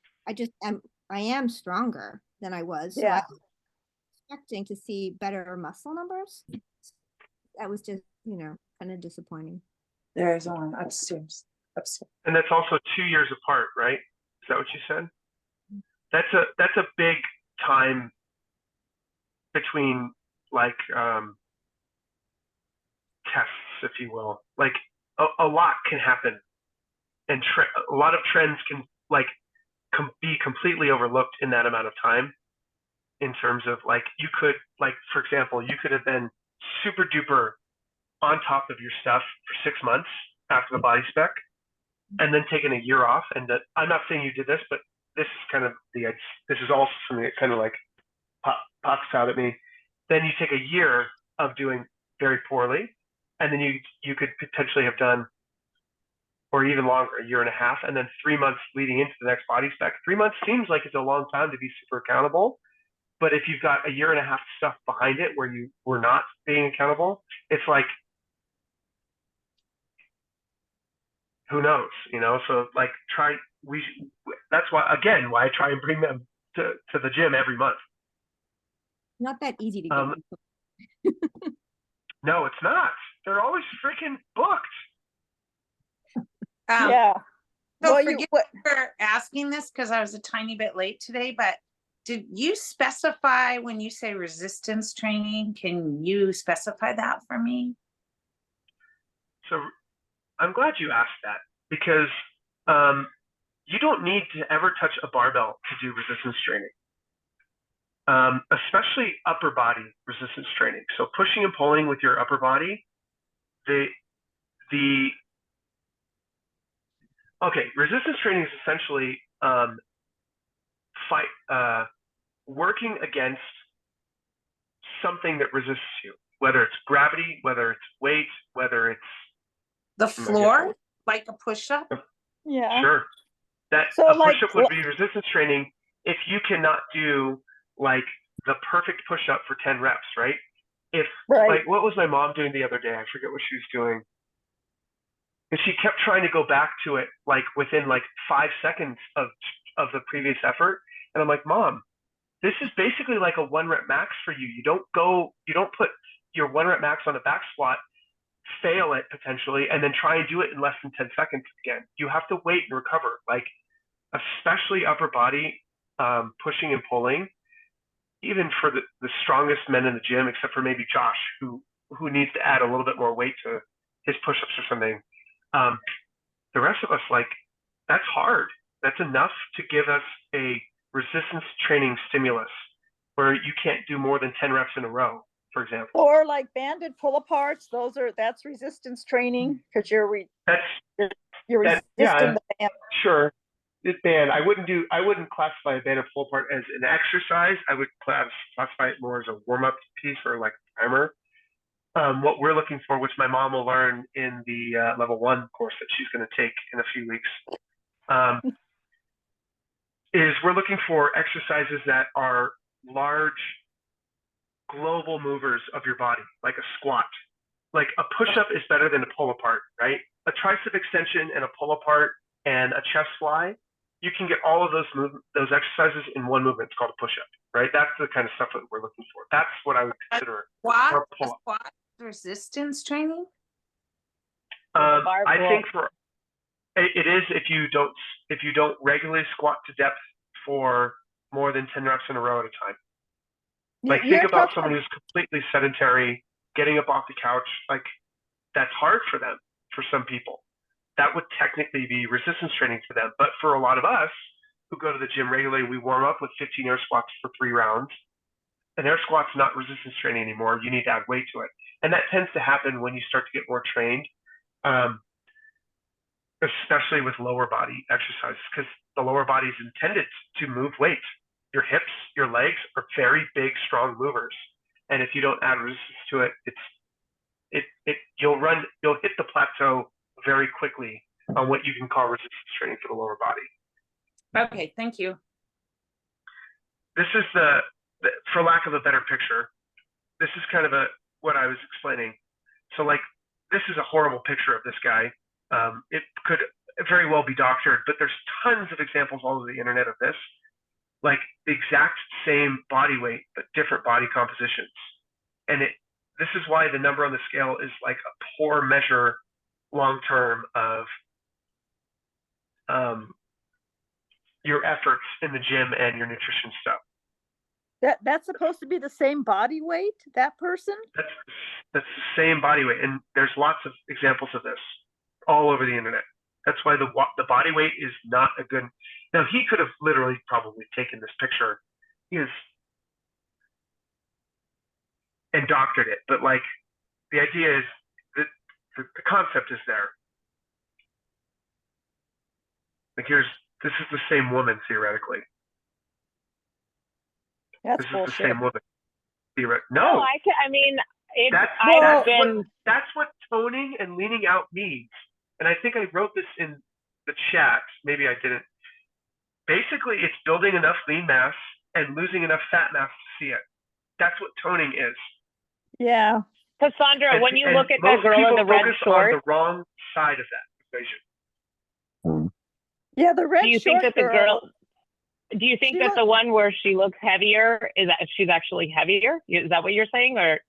I am stronger than I was. So Yeah. I was expecting to see better muscle numbers. That was just, kind of disappointing. There's one upstairs. And that's also 2 years apart, right? Is that what you said? That's a big time between like tests, if you will. Like a lot can happen, and a lot of trends can be completely overlooked in that amount of time. In terms of like you could, like for example, you could have been super duper on top of your stuff for 6 months after the body spec, and then taken a year off. And I'm not saying you did this, but this is kind of this is also something that kind of like pops out at me. Then you take a year of doing very poorly, and then you could potentially have done, or even longer, a year and a half, and then 3 months leading into the next body spec. 3 months seems like it's a long time to be super accountable, but if you've got a year and a half stuff behind it where you were not being accountable, it's like, who knows, So like that's why I try and bring them to the gym every month. Not that easy to get. No, it's not. They're always freaking booked. Yeah. So Well, forgive me for asking this because I was a tiny bit late today, but did you specify when you say resistance training? Can you specify that for me? So I'm glad you asked that, because you don't need to ever touch a barbell to do resistance training, especially upper body resistance training. So pushing and pulling with your upper body, resistance training is essentially working against something that resists you, whether it's gravity, whether it's weight, whether it's the floor, like a push-up. Yeah. Sure. That So a like push-up would be resistance training if you cannot do like the perfect push-up for 10 reps, right? If Right. like, what was my mom doing the other day? I forget what she was doing. And she kept trying to go back to it like within like 5 seconds of the previous effort. And I'm like, Mom, this is basically like a 1 rep max for you. You don't put your 1 rep max on a back squat, fail it potentially, and then try and do it in less than 10 seconds again. You have to wait and recover. Like, especially upper body, pushing and pulling, even for the strongest men in the gym, except for maybe Josh, who needs to add a little bit more weight to his push-ups or something. The rest of us, like, that's hard. That's enough to give us a resistance training stimulus where you can't do more than 10 reps in a row, for example. Or like banded pull aparts. That's resistance training because you're resisting the band. Sure. This band, I wouldn't classify a banded pull apart as an exercise. I would classify it more as a warm-up piece or like a primer. What we're looking for, which my mom will learn in the level 1 course that she's going to take in a few weeks, is we're looking for exercises that are large global movers of your body, like a squat. Like a push-up is better than a pull apart, right? A tricep extension and a pull apart and a chest fly, you can get all of those exercises in one movement. It's called a push-up, right? That's the kind of stuff that we're looking for. That's what I would consider Squat, a pull-up. squat resistance training. I think it is if you don't regularly squat to depth for more than 10 reps in a row at a time. Like, think about someone who's completely sedentary, getting up off the couch. Like, that's hard for them, for some people. That would technically be resistance training for them. But for a lot of us who go to the gym regularly, we warm up with 15 air squats for 3 rounds. An air squat's not resistance training anymore. You need to add weight to it. And that tends to happen when you start to get more trained, especially with lower body exercises, because the lower body is intended to move weight. Your hips, your legs are very big, strong movers. And if you don't add resistance to it, you'll hit the plateau very quickly on what you can call resistance training for the lower body. Okay, thank you. This is for lack of a better picture, this is kind of what I was explaining. So like, this is a horrible picture of this guy. It could very well be doctored, but there's tons of examples all over the internet of this. Like the exact same body weight, but different body compositions. And this is why the number on the scale is like a poor measure long-term of your efforts in the gym and your nutrition stuff. That's supposed to be the same body weight, that person? That's the same body weight. And there's lots of examples of this all over the internet. That's why the body weight is not a good. Now, he could have literally probably taken this picture and doctored it, but like the idea is that the concept is there. Like this is the same woman theoretically. That's this bullshit. Is the same woman. No, that's what toning and leaning out means. And I think I wrote this in the chat. Maybe I didn't. Basically, it's building enough lean mass and losing enough fat mass to see it. That's what toning is. Yeah. Cassandra, when you look at the girl in the red shorts, on the wrong side of that equation. Yeah, the red. Do you think that the girl? Do you think that the one where she looks heavier is that she's actually heavier? Is that what you're saying, or?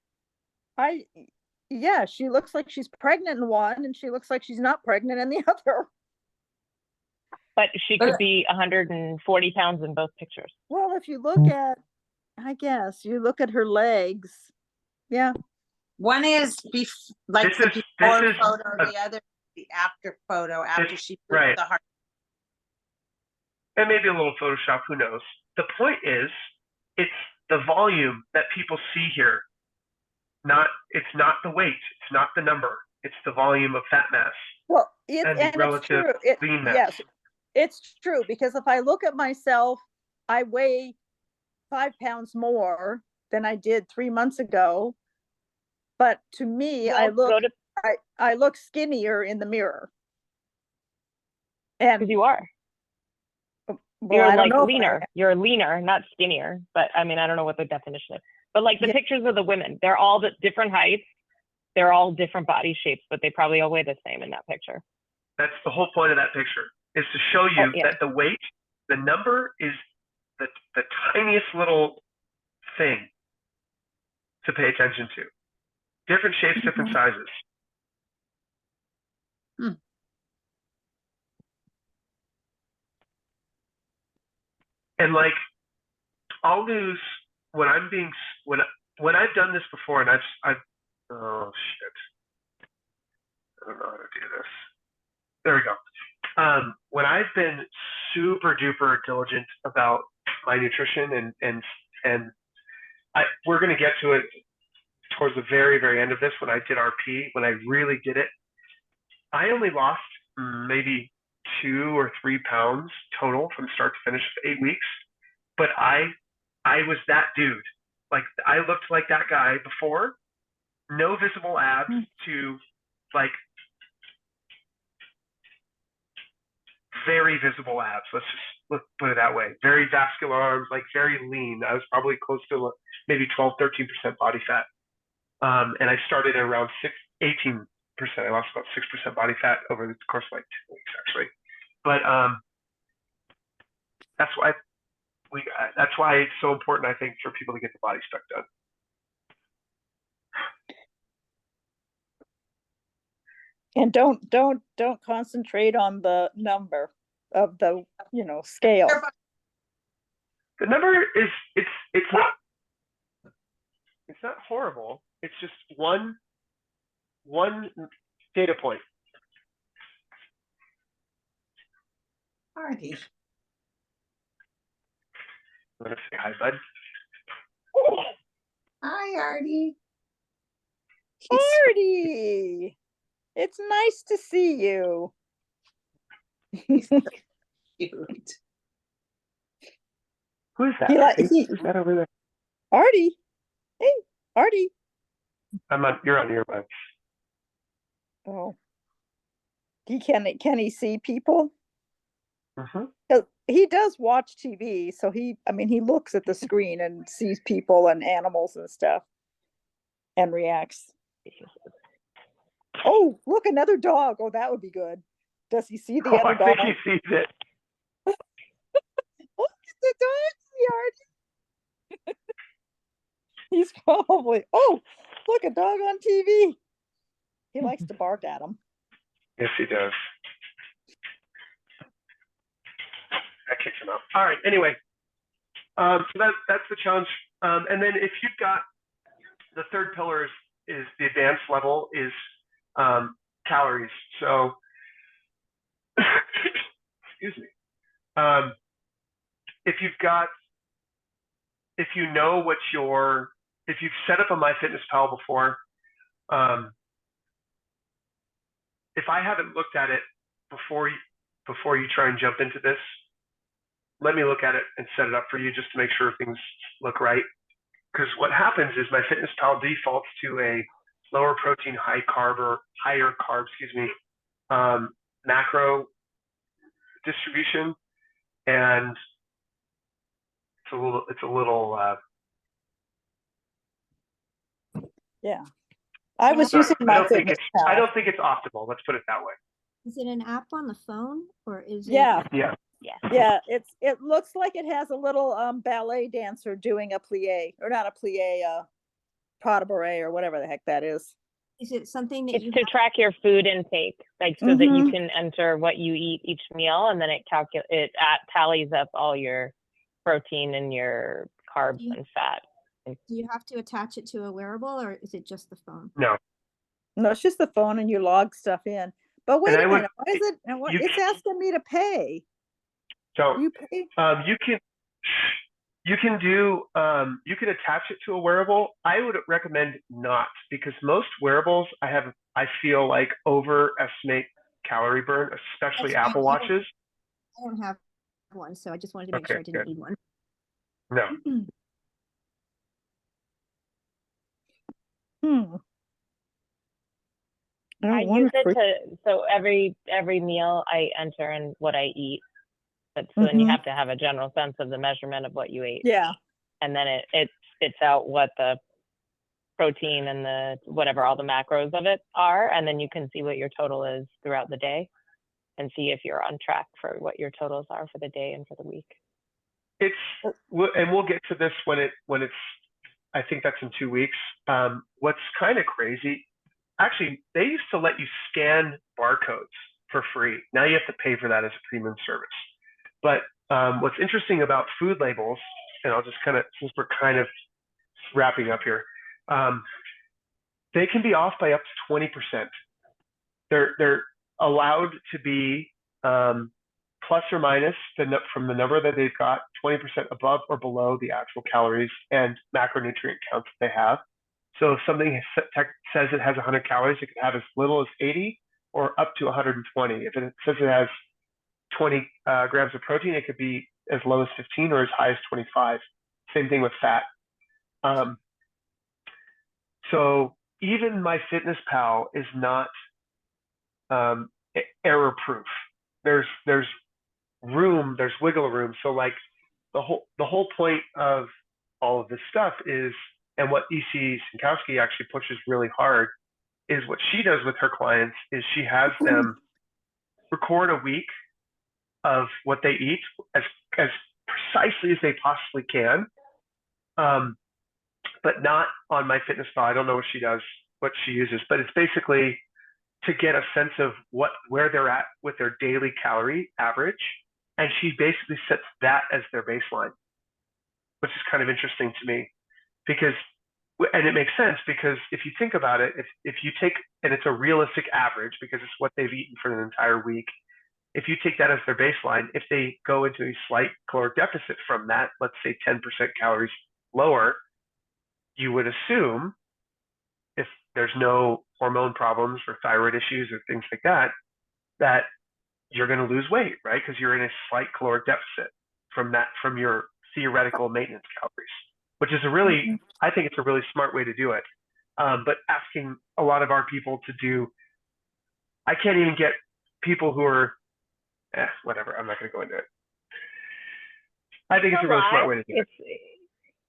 Yeah, she looks like she's pregnant in one, and she looks like she's not pregnant in the other. But she could be 140 pounds in both pictures. Well, if you look at, I guess you look at her legs. Yeah. One is the before photo, the other the after photo after she put the heart. And maybe a little Photoshop, who knows? The point is, it's the volume that people see here. It's not the weight, it's not the number, it's the volume of fat mass. Well, and relative lean mass. Yes, it's true, because if I look at myself, I weigh 5 pounds more than I did 3 months ago. But to me, I look skinnier in the mirror. And you are. Well, You're I don't like know if I leaner. am. You're leaner, not skinnier. But I mean, I don't know what the definition is. But like the Yeah. pictures of the women, they're all the different heights. They're all different body shapes, but they probably all weigh the same in that picture. That's the whole point of that picture, is to show you Oh, yeah. that the weight, the number is the tiniest little thing to pay attention to. Different shapes, different sizes. And like, I'll lose when I'm being when I've done this before, and I've oh shit, I don't know how to do this. There we go. When I've been super duper diligent about my nutrition and we're gonna get to it towards the very end of this when I did RP, when I really did it. I only lost maybe 2 or 3 pounds total from start to finish of 8 weeks, but I was that dude. Like, I looked like that guy before, no visible abs to like very visible abs. Let's put it that way. Very vascular arms, like very lean. I was probably close to maybe 12, 13% body fat. And I started at around 18%. I lost about 6% body fat over the course of like 2 weeks, actually. But that's why it's so important, I think, for people to get the body spec done. And don't concentrate on the number of the, scale. The number is it's not horrible. It's just one data point. Artie. Want to say hi, bud? Hi, Artie. Artie, it's nice to see you. Cute. Who is that? Who's that over there? Artie. Hey, Artie. You're on earbuds. Oh. Can he see people? Mm-hmm. He does watch TV, so he looks at the screen and sees people and animals and stuff and reacts. Oh, look, another dog. Oh, that would be good. Does he see the other dog? I think he sees it. Look at the dog, Artie. He's probably, look, a dog on TV. He likes to bark at him. Yes, he does. That kicks him out. All right. Anyway, so that's the challenge. And then if you've got the third pillar is the advanced level is calories. So excuse me. If you know if you've set up a MyFitnessPal before, if I haven't looked at it before you try and jump into this, let me look at it and set it up for you just to make sure things look right. Because what happens is MyFitnessPal defaults to a lower protein, higher carb, macro distribution, and it's a little yeah. I was using MyFitnessPal. I don't think it's optimal. Let's put it that way. Is it an app on the phone or is it? Yeah. Yeah. Yeah, it looks like it has a little ballet dancer doing a plie, or not a plie, pas de bourrée, or whatever the heck that is. Is it something that It's to track your food intake, like so that you can enter what you eat each meal, and then it tallies up all your protein and your carbs and fat. do you have to attach it to a wearable or is it just the phone? No, it's just the phone and you log stuff in. But wait a minute, why is it? It's asking me to pay. So you pay? You can attach it to a wearable. I would recommend not, because most wearables I feel like overestimate calorie burn, especially Apple Watches. I don't have one, so I just wanted to make sure I didn't need one. No. I use it so every meal I enter in what I eat. But so then you Mhm. have to have a general sense of the measurement of what you ate. Yeah. And then it spits out what the protein and the whatever, all the macros of it are. And then you can see what your total is throughout the day and see if you're on track for what your totals are for the day and for the week. And we'll get to this when it's, I think that's in 2 weeks. What's kind of crazy, actually, they used to let you scan barcodes for free. Now you have to pay for that as a premium service. But what's interesting about food labels, and I'll just kind of, since we're kind of wrapping up here, they can be off by up to 20%. They're allowed to be plus or minus from the number that they've got, 20% above or below the actual calories and macronutrient counts that they have. So if something says it has 100 calories, it can have as little as 80 or up to 120. If it says it has 20 grams of protein, it could be as low as 15 or as high as 25. Same thing with fat. So even MyFitnessPal is not error proof. There's room, there's wiggle room. So like the whole point of all of this stuff is, and what EC Synkowski actually pushes really hard, is what she does with her clients is she has them record a week of what they eat as precisely as they possibly can, but not on MyFitnessPal. I don't know what she does, what she uses, but it's basically to get a sense of where they're at with their daily calorie average. And she basically sets that as their baseline, which is kind of interesting to me because, and it makes sense because if you think about it, if you take, and it's a realistic average because it's what they've eaten for an entire week. If you take that as their baseline, if they go into a slight caloric deficit from that, let's say 10% calories lower, you would assume, if there's no hormone problems or thyroid issues or things like that, that you're going to lose weight, right? Because you're in a slight caloric deficit from your theoretical maintenance calories, which is a really, I think it's a really smart way to do it. But asking a lot of our people to do, I can't even get people who are, whatever, I'm not going to go into it. I think it's a really smart way to do it.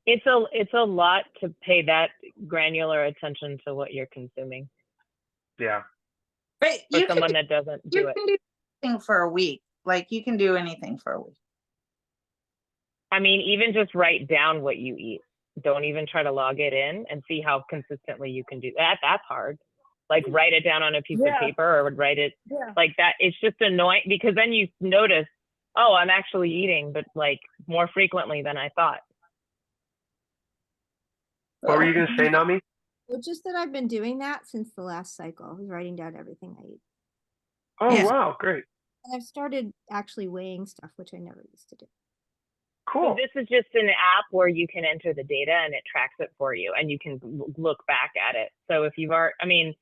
It's a lot to pay that granular attention to what you're consuming. Yeah. But for someone that doesn't do it. You can do anything for a week. Like you can do anything for a week. I mean, even just write down what you eat. Don't even try to log it in and see how consistently you can do that. That's hard. Like write it down on a piece of paper or write it like that. It's just annoying because then you notice, oh, I'm actually eating, but like more frequently than I thought. What were you going to say, Nami? Well, just that I've been doing that since the last cycle. I was writing down everything I eat. Oh, wow, great. And I've started actually weighing stuff, which I never used to do. Cool. So this is just an app where you can enter the data and it tracks it for you and you can look back at it. So if you've already, I mean,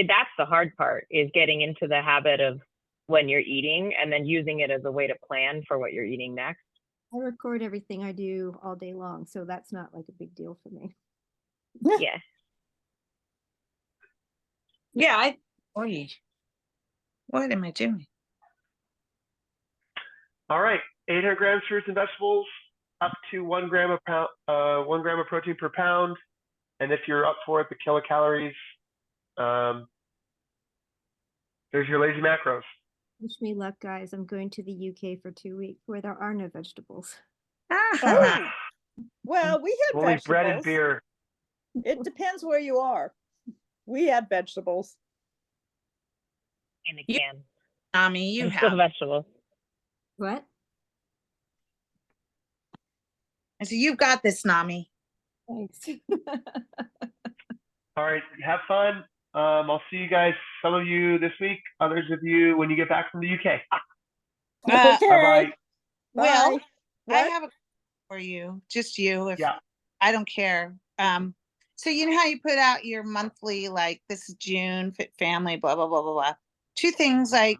that's the hard part, is getting into the habit of when you're eating and then using it as a way to plan for what you're eating next. I record everything I do all day long, so that's not like a big deal for me. Yeah. Yeah, what am I doing? All right, 800 grams fruits and vegetables, up to 1 gram of 1 gram of protein per pound, and if you're up for it, the kilocalories. There's your lazy macros. Wish me luck, guys. I'm going to the UK for 2 weeks where there are no vegetables. Oh. Well, we had Only vegetables. bread and beer. It depends where you are. We had vegetables. In a can. Nami, you Still have vegetables. What? I said, you've got this, Nami. Thanks. All right, have fun. I'll see you guys, some of you this week, others of you when you get back from the UK. Okay. Bye-bye. Well, What? I have a for you, just you. If Yeah. I don't care. So you know how you put out your monthly, like this is June, Fit Family, blah, blah, blah, blah, blah. 2 things, like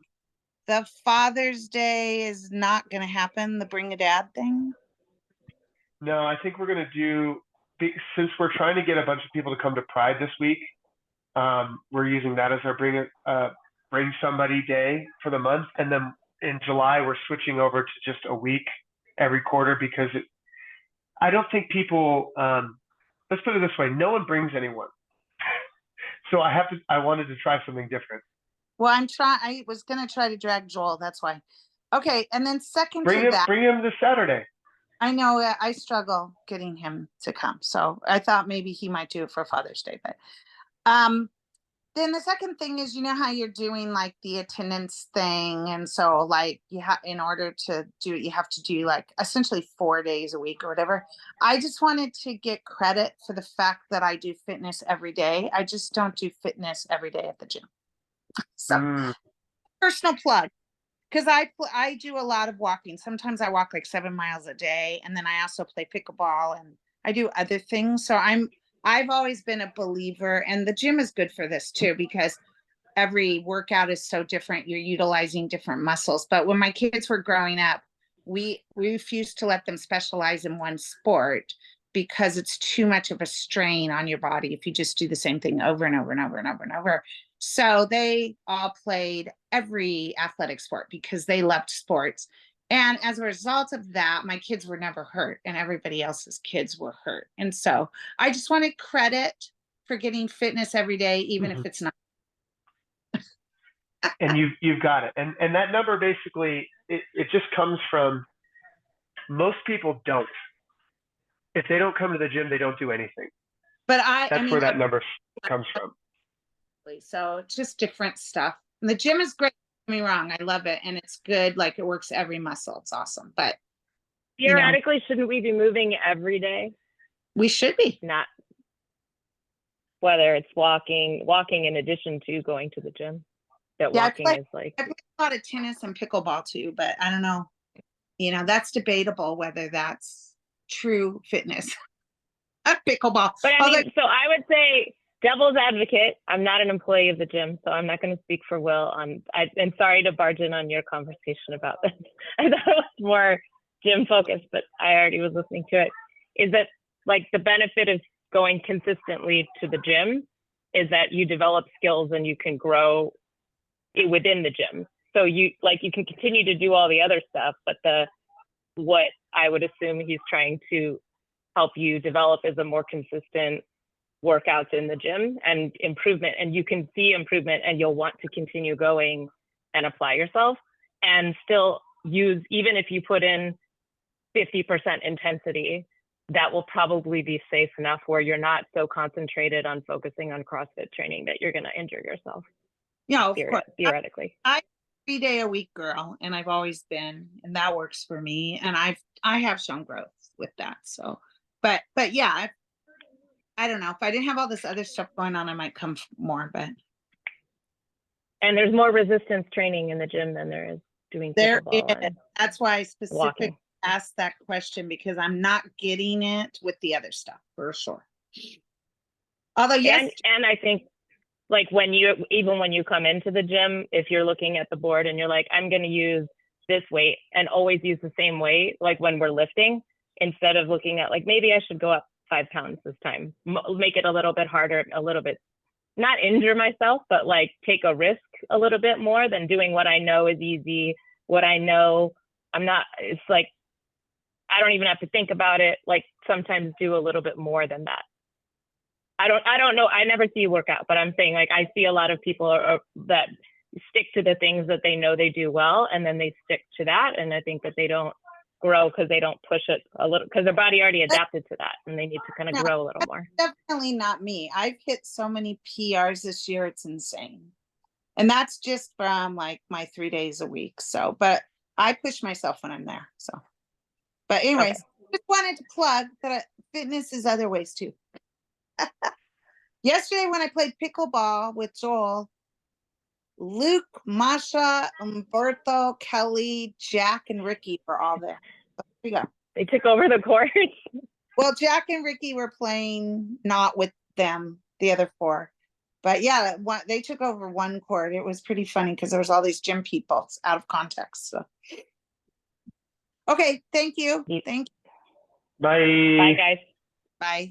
the Father's Day is not going to happen, the Bring a Dad thing. No, I think we're going to do, since we're trying to get a bunch of people to come to Pride this week, we're using that as our Bring Somebody Day for the month. And then in July, we're switching over to just a week every quarter because I don't think people, let's put it this way, no one brings anyone. So I wanted to try something different. Well, I was gonna try to drag Joel, that's why. Okay, and then second Bring to him, that, bring him this Saturday. I know I struggle getting him to come, so I thought maybe he might do it for Father's Day, but then the second thing is, you know how you're doing like the attendance thing, and so like you have, in order to do it, you have to do like essentially 4 days a week or whatever. I just wanted to get credit for the fact that I do fitness every day. I just don't do fitness every day at the gym. So personal plug, because I do a lot of walking. Sometimes I walk like 7 miles a day, and then I also play pickleball and I do other things. So I've always been a believer, and the gym is good for this too, because every workout is so different. You're utilizing different muscles. But when my kids were growing up, we refused to let them specialize in one sport because it's too much of a strain on your body if you just do the same thing over and over and over and over and over. So they all played every athletic sport because they loved sports. And as a result of that, my kids were never hurt and everybody else's kids were hurt. And so I just wanted credit for getting fitness every day, even if it's not. And you've got it. And that number basically, it just comes from, most people don't. If they don't come to the gym, they don't do anything. But that's where that number comes from. So it's just different stuff. And the gym is great. Don't get me wrong, I love it, and it's good. Like it works every muscle. It's awesome. But theoretically, shouldn't we be moving every day? We should be. Not whether it's walking in addition to going to the gym. That walking is like. I play a lot of tennis and pickleball too, but I don't know. That's debatable whether that's true fitness. Pickleball. But I mean, so I would say, devil's advocate, I'm not an employee of the gym, so I'm not going to speak for Will. I'm sorry to barge in on your conversation about this. I thought it was more gym focused, but I already was listening to it. Is that like the benefit of going consistently to the gym is that you develop skills and you can grow within the gym. So you can continue to do all the other stuff, but what I would assume he's trying to help you develop is a more consistent workouts in the gym and improvement, and you can see improvement and you'll want to continue going and apply yourself and still use, even if you put in 50% intensity, that will probably be safe enough where you're not so concentrated on focusing on CrossFit training that you're going to injure yourself. Yeah, of course. Theoretically. I'm 3 day a week girl, and I've always been, and that works for me. And I have shown growth with that. So, but yeah, I don't know. If I didn't have all this other stuff going on, I might come more, but. And there's more resistance training in the gym than there is doing pickleball. That's why I specifically asked that question, because I'm not getting it with the other stuff for sure. Although, yes. And I think like when you come into the gym, if you're looking at the board and you're like, I'm going to use this weight and always use the same weight, like when we're lifting, instead of looking at like, maybe I should go up 5 pounds this time, make it a little bit harder, a little bit, not injure myself, but like take a risk a little bit more than doing what I know is easy, what I know it's like, I don't even have to think about it. Like sometimes do a little bit more than that. I don't know. I never see you work out, but I'm saying like, I see a lot of people that stick to the things that they know they do well, and then they stick to that. And I think that they don't grow because they don't push it a little, because their body already adapted to that, and they need to kind of grow a little more. Definitely not me. I've hit so many PRs this year. It's insane. And that's just from like my 3 days a week. So, but I push myself when I'm there. So, but anyways, just wanted to plug that fitness is other ways too. Yesterday when I played pickleball with Joel, Luke, Masha, Umberto, Kelly, Jack, and Ricky were all there. So here we go. They took over the court. Well, Jack and Ricky were playing not with them, the other 4. But yeah, they took over one court. It was pretty funny because there was all these gym people out of context. So, okay, thank you. Bye. Bye, guys. Bye.